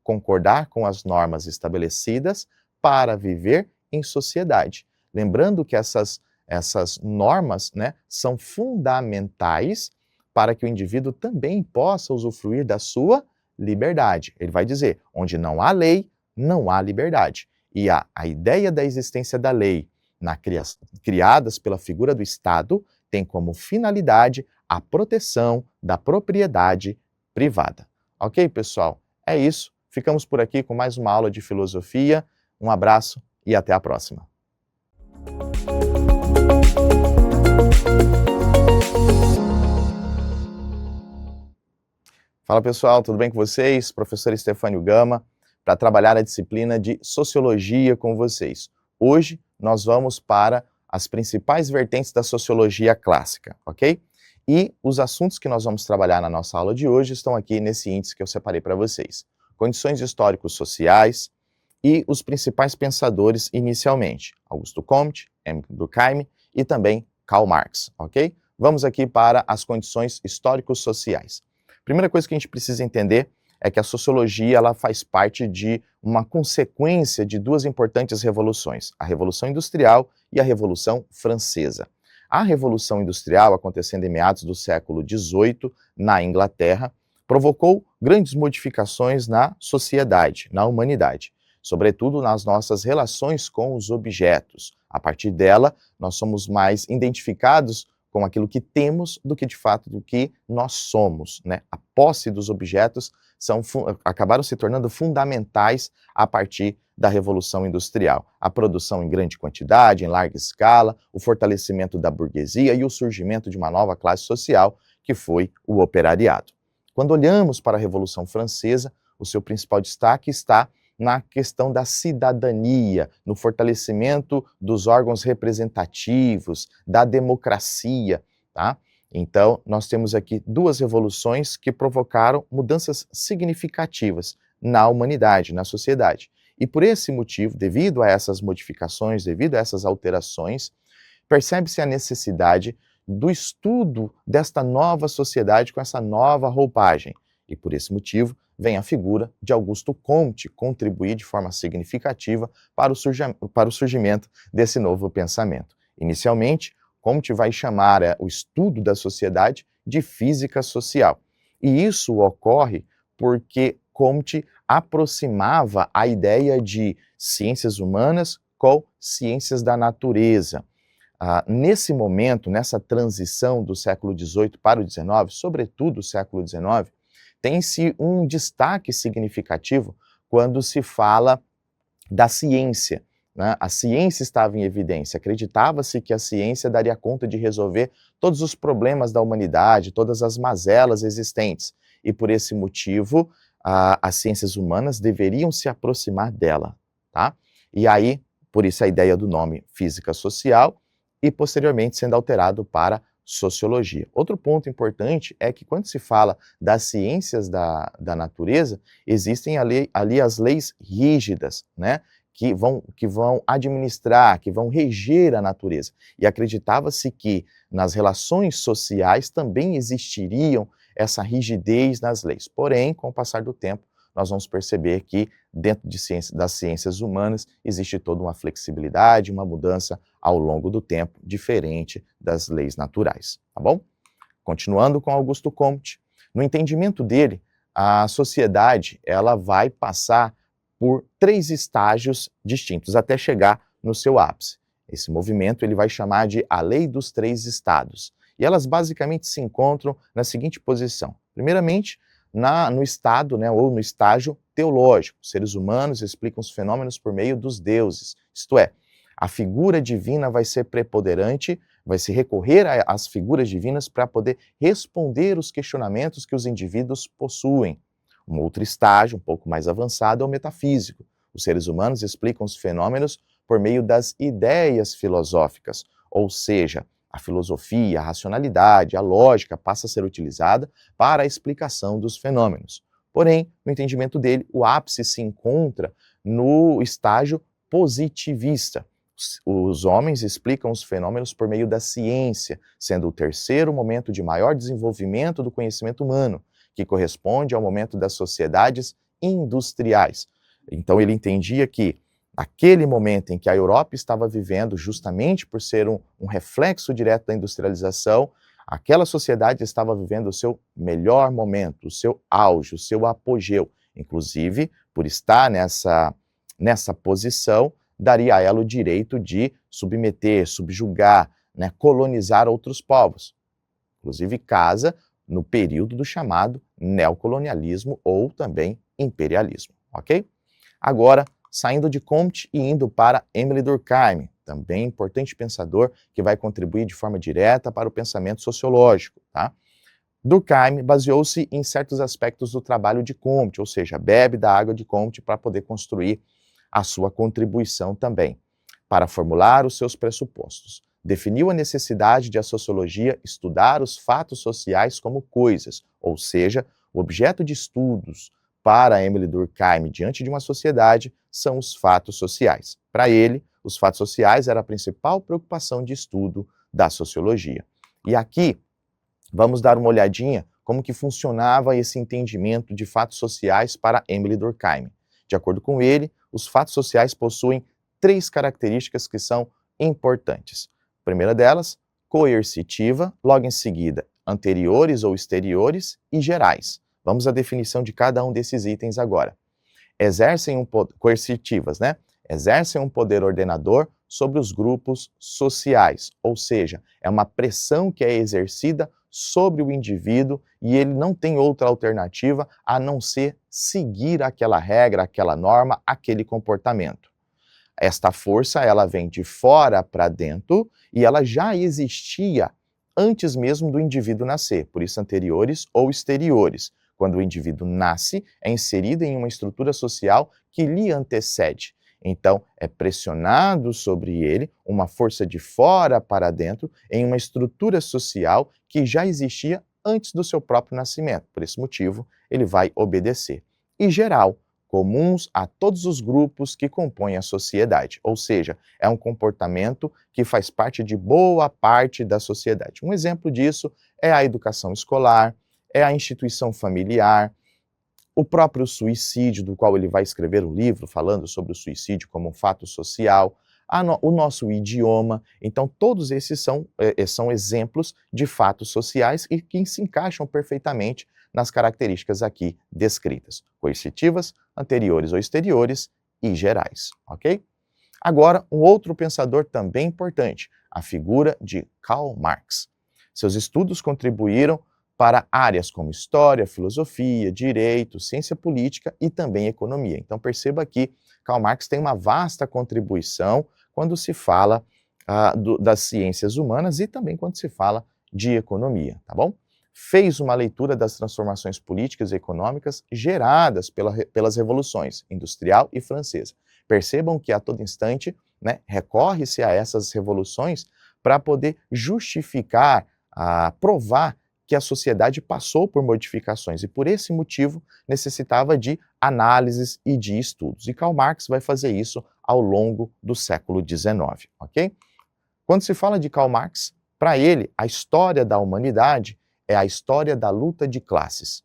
concordar com as normas estabelecidas para viver em sociedade. Lembrando que essas normas, né, são fundamentais para que o indivíduo também possa usufruir da sua liberdade. Ele vai dizer, onde não há lei, não há liberdade. E a ideia da existência da lei, criadas pela figura do Estado, tem como finalidade a proteção da propriedade privada. Ok, pessoal? É isso. Ficamos por aqui com mais uma aula de filosofia. Um abraço e até a próxima. Fala pessoal, tudo bem com vocês? Professor Estefânio Gama, para trabalhar a disciplina de Sociologia com vocês. Hoje nós vamos para as principais vertentes da Sociologia clássica, ok? E os assuntos que nós vamos trabalhar na nossa aula de hoje estão aqui nesse índice que eu separei para vocês. Condições históricos sociais e os principais pensadores inicialmente, Augusto Comte, Emile Durkheim e também Karl Marx, ok? Vamos aqui para as condições históricos sociais. Primeira coisa que a gente precisa entender é que a sociologia ela faz parte de uma consequência de duas importantes revoluções, a Revolução Industrial e a Revolução Francesa. A Revolução Industrial, acontecendo em meados do século XVIII, na Inglaterra, provocou grandes modificações na sociedade, na humanidade, sobretudo nas nossas relações com os objetos. A partir dela, nós somos mais identificados com aquilo que temos do que, de fato, do que nós somos, né? A posse dos objetos acabaram se tornando fundamentais a partir da Revolução Industrial. A produção em grande quantidade, em larga escala, o fortalecimento da burguesia e o surgimento de uma nova classe social, que foi o operariado. Quando olhamos para a Revolução Francesa, o seu principal destaque está na questão da cidadania, no fortalecimento dos órgãos representativos, da democracia, tá? Então, nós temos aqui duas revoluções que provocaram mudanças significativas na humanidade, na sociedade. E por esse motivo, devido a essas modificações, devido a essas alterações, percebe-se a necessidade do estudo desta nova sociedade com essa nova roupagem. E por esse motivo, vem a figura de Augusto Comte contribuir de forma significativa para o surgimento desse novo pensamento. Inicialmente, Comte vai chamar o estudo da sociedade de física social. E isso ocorre porque Comte aproximava a ideia de ciências humanas com ciências da natureza. Nesse momento, nessa transição do século XVIII para o XIX, sobretudo o século XIX, tem-se um destaque significativo quando se fala da ciência, né? A ciência estava em evidência, acreditava-se que a ciência daria conta de resolver todos os problemas da humanidade, todas as mazelas existentes, e por esse motivo as ciências humanas deveriam se aproximar dela, tá? E aí, por isso a ideia do nome física social, e posteriormente sendo alterado para sociologia. Outro ponto importante é que quando se fala das ciências da natureza, existem ali as leis rígidas, né? Que vão administrar, que vão reger a natureza. E acreditava-se que nas relações sociais também existiriam essa rigidez nas leis. Porém, com o passar do tempo, nós vamos perceber que dentro das ciências humanas existe toda uma flexibilidade, uma mudança ao longo do tempo, diferente das leis naturais, tá bom? Continuando com Augusto Comte, no entendimento dele, a sociedade ela vai passar por 3 estágios distintos até chegar no seu ápice. Esse movimento ele vai chamar de a Lei dos 3 Estados. E elas basicamente se encontram na seguinte posição. Primeiramente, no estado, né, ou no estágio teológico. Os seres humanos explicam os fenômenos por meio dos deuses. Isto é, a figura divina vai ser preponderante, vai se recorrer às figuras divinas para poder responder os questionamentos que os indivíduos possuem. Um outro estágio, um pouco mais avançado, é o metafísico. Os seres humanos explicam os fenômenos por meio das ideias filosóficas, ou seja, a filosofia, a racionalidade, a lógica passa a ser utilizada para a explicação dos fenômenos. Porém, no entendimento dele, o ápice se encontra no estágio positivista. Os homens explicam os fenômenos por meio da ciência, sendo o terceiro momento de maior desenvolvimento do conhecimento humano, que corresponde ao momento das sociedades industriais. Então ele entendia que aquele momento em que a Europa estava vivendo, justamente por ser um reflexo direto da industrialização, aquela sociedade estava vivendo o seu melhor momento, o seu auge, o seu apogeu. Inclusive, por estar nessa posição, daria a ela o direito de submeter, subjugar, né, colonizar outros povos. Inclusive casa no período do chamado neocolonialismo ou também imperialismo, ok? Agora, saindo de Comte e indo para Émile Durkheim, também importante pensador que vai contribuir de forma direta para o pensamento sociológico, tá? Durkheim baseou-se em certos aspectos do trabalho de Comte, ou seja, bebe da água de Comte para poder construir a sua contribuição também, para formular os seus pressupostos. Definiu a necessidade de a sociologia estudar os fatos sociais como coisas, ou seja, o objeto de estudos para Émile Durkheim diante de uma sociedade são os fatos sociais. Para ele, os fatos sociais era a principal preocupação de estudo da sociologia. E aqui, vamos dar uma olhadinha como que funcionava esse entendimento de fatos sociais para Émile Durkheim. De acordo com ele, os fatos sociais possuem 3 características que são importantes. A primeira delas, coercitiva, logo em seguida, anteriores ou exteriores e gerais. Vamos à definição de cada um desses itens agora. Coercitivas, né? Exercem um poder ordenador sobre os grupos sociais, ou seja, é uma pressão que é exercida sobre o indivíduo e ele não tem outra alternativa a não ser seguir aquela regra, aquela norma, aquele comportamento. Esta força, ela vem de fora para dentro e ela já existia antes mesmo do indivíduo nascer, por isso anteriores ou exteriores. Quando o indivíduo nasce, é inserido em uma estrutura social que lhe antecede. Então, é pressionado sobre ele uma força de fora para dentro em uma estrutura social que já existia antes do seu próprio nascimento. Por esse motivo, ele vai obedecer. E geral, comuns a todos os grupos que compõem a sociedade, ou seja, é um comportamento que faz parte de boa parte da sociedade. Um exemplo disso é a educação escolar, é a instituição familiar, o próprio suicídio, do qual ele vai escrever um livro falando sobre o suicídio como um fato social, o nosso idioma. Então, todos esses são exemplos de fatos sociais e que se encaixam perfeitamente nas características aqui descritas, coercitivas, anteriores ou exteriores e gerais, ok? Agora, um outro pensador também importante, a figura de Karl Marx. Seus estudos contribuíram para áreas como história, filosofia, direito, ciência política e também economia. Então perceba que Karl Marx tem uma vasta contribuição quando se fala das ciências humanas e também quando se fala de economia, tá bom? Fez uma leitura das transformações políticas e econômicas geradas pelas revoluções industrial e francesa. Percebam que a todo instante, né, recorre-se a essas revoluções para poder justificar, provar que a sociedade passou por modificações e, por esse motivo, necessitava de análises e de estudos. E Karl Marx vai fazer isso ao longo do século XIX, ok? Quando se fala de Karl Marx, para ele, a história da humanidade é a história da luta de classes,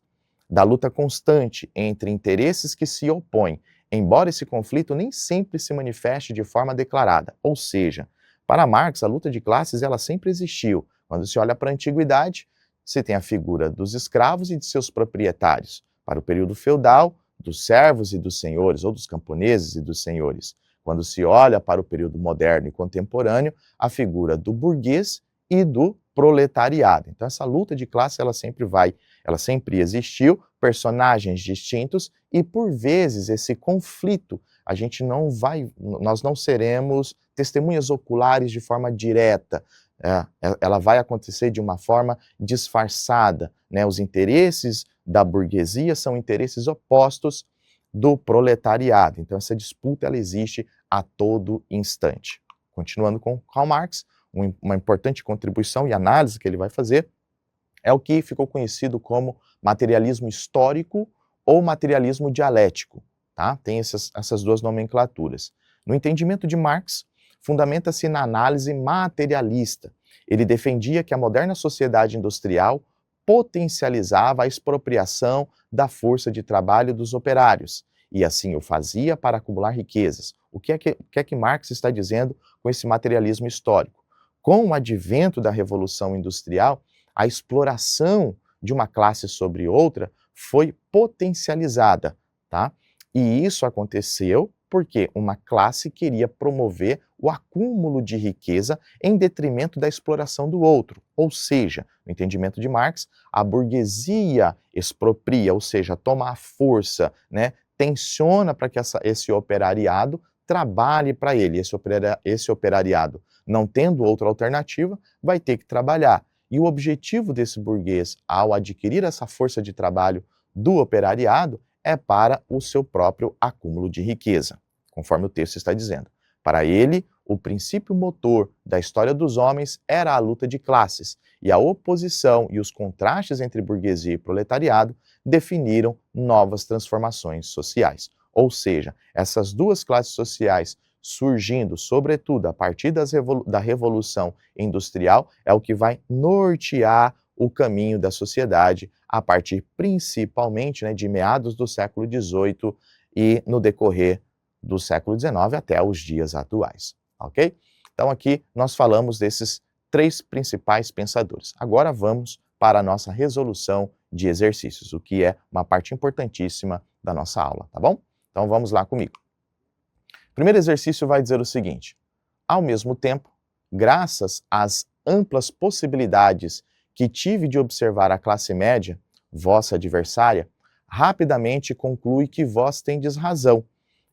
da luta constante entre interesses que se opõem, embora esse conflito nem sempre se manifeste de forma declarada. Ou seja, para Marx, a luta de classes ela sempre existiu. Quando se olha para a antiguidade, você tem a figura dos escravos e de seus proprietários. Para o período feudal, dos servos e dos senhores, ou dos camponeses e dos senhores. Quando se olha para o período moderno e contemporâneo, a figura do burguês e do proletariado. Então essa luta de classe ela sempre existiu, personagens distintos e por vezes esse conflito nós não seremos testemunhas oculares de forma direta. Ela vai acontecer de uma forma disfarçada, né? Os interesses da burguesia são interesses opostos do proletariado. Então essa disputa ela existe a todo instante. Continuando com Karl Marx, uma importante contribuição e análise que ele vai fazer é o que ficou conhecido como materialismo histórico ou materialismo dialético. Tá? Tem essas duas nomenclaturas. No entendimento de Marx, fundamenta-se na análise materialista. Ele defendia que a moderna sociedade industrial potencializava a expropriação da força de trabalho dos operários, e assim o fazia para acumular riquezas. O que é que Marx está dizendo com esse materialismo histórico? Com o advento da Revolução Industrial, a exploração de uma classe sobre outra foi potencializada, tá? E isso aconteceu porque uma classe queria promover o acúmulo de riqueza em detrimento da exploração do outro. Ou seja, no entendimento de Marx, a burguesia expropria, ou seja, toma a força, né, tensiona para que esse operariado trabalhe para ele. Esse operariado, não tendo outra alternativa, vai ter que trabalhar. E o objetivo desse burguês, ao adquirir essa força de trabalho do operariado, é para o seu próprio acúmulo de riqueza, conforme o texto está dizendo. Para ele, o princípio motor da história dos homens era a luta de classes, e a oposição e os contrastes entre burguesia e proletariado definiram novas transformações sociais. Ou seja, essas duas classes sociais surgindo, sobretudo, a partir da Revolução Industrial, é o que vai nortear o caminho da sociedade a partir, principalmente, né, de meados do século XVIII e no decorrer do século XIX até os dias atuais, ok? Então aqui nós falamos desses três principais pensadores. Agora vamos para a nossa resolução de exercícios, o que é uma parte importantíssima da nossa aula, tá bom? Então vamos lá comigo. O primeiro exercício vai dizer o seguinte: ao mesmo tempo, graças às amplas possibilidades que tive de observar a classe média, vossa adversária, rapidamente conclui que vós tendes razão,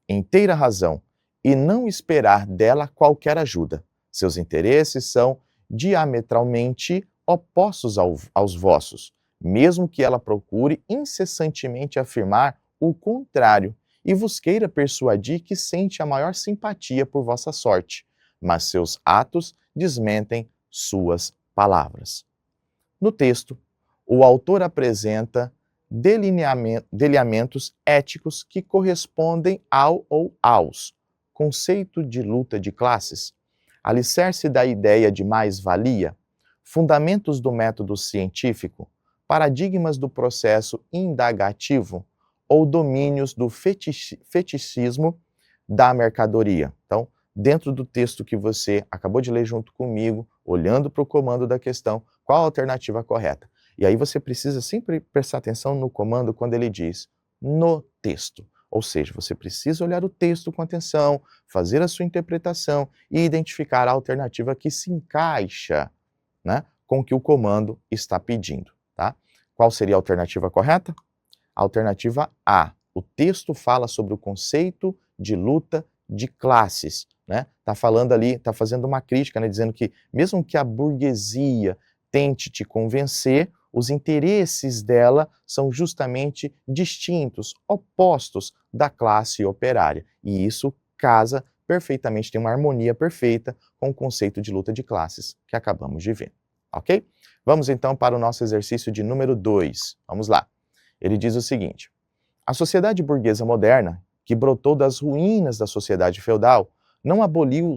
inteira razão, e não esperar dela qualquer ajuda. Seus interesses são diametralmente opostos aos vossos, mesmo que ela procure incessantemente afirmar o contrário e vos queira persuadir que sente a maior simpatia por vossa sorte, mas seus atos desmentem suas palavras. No texto, o autor apresenta delineamentos éticos que correspondem ao ou aos conceito de luta de classes, alicerce da ideia de mais-valia, fundamentos do método científico, paradigmas do processo indagativo ou domínios do feticismo da mercadoria. Então, dentro do texto que você acabou de ler junto comigo, olhando para o comando da questão, qual a alternativa correta. E aí você precisa sempre prestar atenção no comando quando ele diz no texto. Ou seja, você precisa olhar o texto com atenção, fazer a sua interpretação e identificar a alternativa que se encaixa, né, com o que o comando está pedindo. Tá? Qual seria a alternativa correta? Alternativa A. O texto fala sobre o conceito de luta de classes. Tá falando ali, tá fazendo uma crítica, né, dizendo que mesmo que a burguesia tente te convencer, os interesses dela são justamente distintos, opostos da classe operária. E isso casa perfeitamente, tem uma harmonia perfeita com o conceito de luta de classes que acabamos de ver. Ok? Vamos então para o nosso exercício de número 2. Vamos lá. Ele diz o seguinte: a sociedade burguesa moderna, que brotou das ruínas da sociedade feudal, não aboliu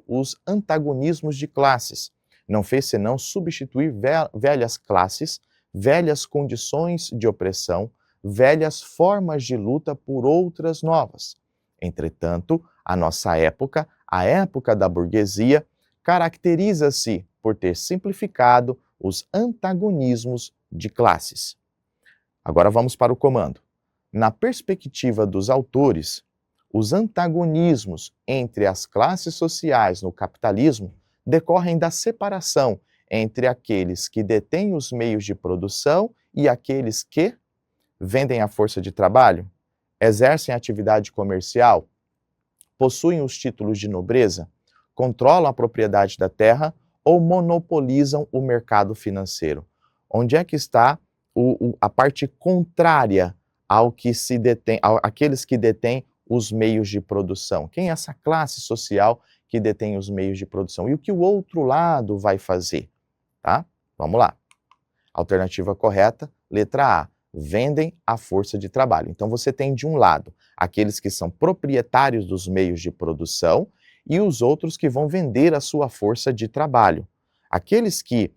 os antagonismos de classes, não fez senão substituir velhas classes, velhas condições de opressão, velhas formas de luta por outras novas. Entretanto, a nossa época, a época da burguesia, caracteriza-se por ter simplificado os antagonismos de classes. Agora vamos para o comando. Na perspectiva dos autores, os antagonismos entre as classes sociais no capitalismo decorrem da separação entre aqueles que detêm os meios de produção e aqueles que vendem a força de trabalho, exercem atividade comercial, possuem os títulos de nobreza, controlam a propriedade da terra ou monopolizam o mercado financeiro. Onde é que está a parte contrária ao que se detém, àqueles que detêm os meios de produção? Quem é essa classe social que detém os meios de produção? E o que o outro lado vai fazer? Tá? Vamos lá. Alternativa correta, letra A. Vendem a força de trabalho. Então você tem de um lado aqueles que são proprietários dos meios de produção e os outros que vão vender a sua força de trabalho. Aqueles que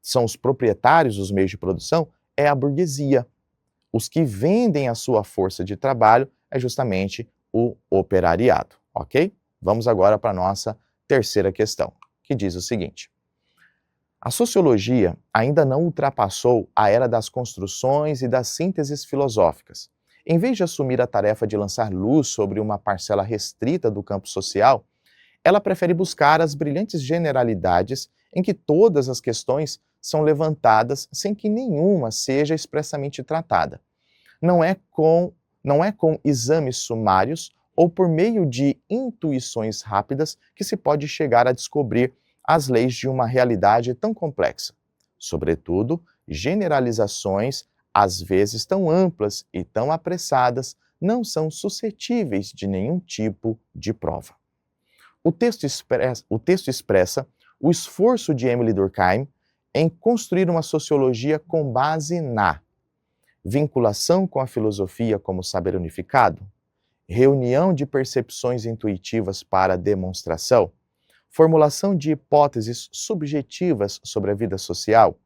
são os proprietários dos meios de produção é a burguesia. Os que vendem a sua força de trabalho é justamente o operariado, ok? Vamos agora para a nossa terceira questão, que diz o seguinte: a sociologia ainda não ultrapassou a era das construções e das sínteses filosóficas. Em vez de assumir a tarefa de lançar luz sobre uma parcela restrita do campo social, ela prefere buscar as brilhantes generalidades em que todas as questões são levantadas sem que nenhuma seja expressamente tratada. Não é com exames sumários ou por meio de intuições rápidas que se pode chegar a descobrir as leis de uma realidade tão complexa. Sobretudo, generalizações, às vezes tão amplas e tão apressadas, não são suscetíveis de nenhum tipo de prova. O texto expressa o esforço de Emile Durkheim em construir uma sociologia com base na vinculação com a filosofia como saber unificado, reunião de percepções intuitivas para demonstração, formulação de hipóteses subjetivas sobre a vida social,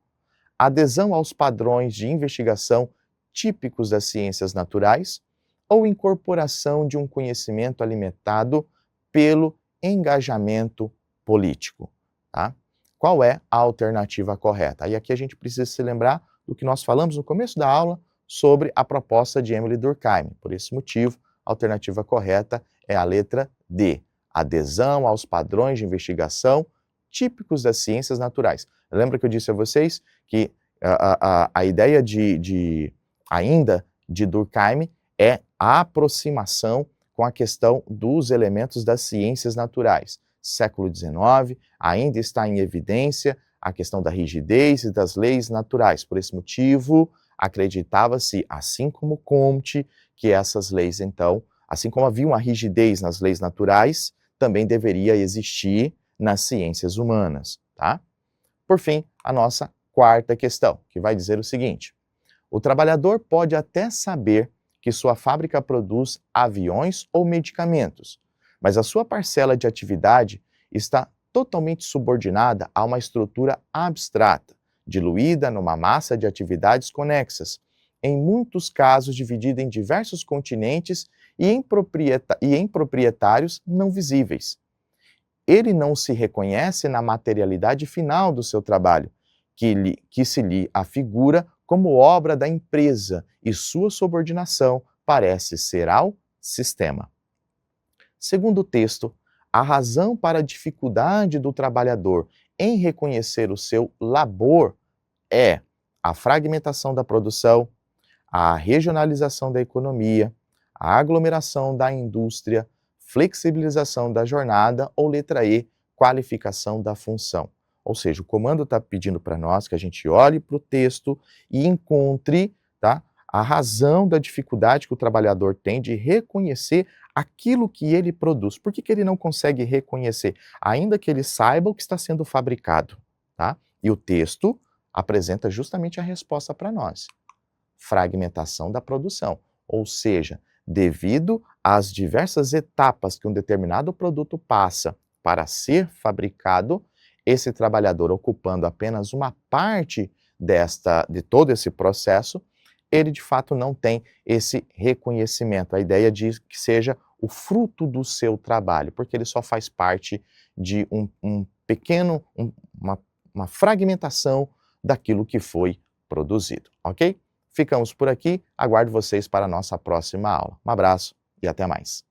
adesão aos padrões de investigação típicos das ciências naturais ou incorporação de um conhecimento alimentado pelo engajamento político. Tá? Qual é a alternativa correta? E aqui a gente precisa se lembrar do que nós falamos no começo da aula sobre a proposta de Emile Durkheim. Por esse motivo, a alternativa correta é a letra D. Adesão aos padrões de investigação típicos das ciências naturais. Lembra que eu disse a vocês que a ideia ainda de Durkheim é a aproximação com a questão dos elementos das ciências naturais. Século XIX, ainda está em evidência a questão da rigidez e das leis naturais. Por esse motivo, acreditava-se, assim como Comte, que essas leis, então, assim como havia uma rigidez nas leis naturais, também deveria existir nas ciências humanas, tá? Por fim, a nossa quarta questão, que vai dizer o seguinte: o trabalhador pode até saber que sua fábrica produz aviões ou medicamentos, mas a sua parcela de atividade está totalmente subordinada a uma estrutura abstrata, diluída numa massa de atividades conexas, em muitos casos dividida em diversos continentes e em proprietários não visíveis. Ele não se reconhece na materialidade final do seu trabalho, que se lhe afigura como obra da empresa, e sua subordinação parece ser ao sistema. Segundo o texto, a razão para a dificuldade do trabalhador em reconhecer o seu labor é a fragmentação da produção, a regionalização da economia, a aglomeração da indústria, flexibilização da jornada ou letra E, qualificação da função. Ou seja, o comando está pedindo para nós que a gente olhe para o texto e encontre, tá, a razão da dificuldade que o trabalhador tem de reconhecer aquilo que ele produz. Por que ele não consegue reconhecer? Ainda que ele saiba o que está sendo fabricado. Tá? E o texto apresenta justamente a resposta para nós. Fragmentação da produção, ou seja, devido às diversas etapas que um determinado produto passa para ser fabricado, esse trabalhador ocupando apenas uma parte de todo esse processo, ele de fato não tem esse reconhecimento. A ideia diz que seja o fruto do seu trabalho, porque ele só faz parte de uma fragmentação daquilo que foi produzido, ok? Ficamos por aqui, aguardo vocês para a nossa próxima aula. Um abraço e até mais.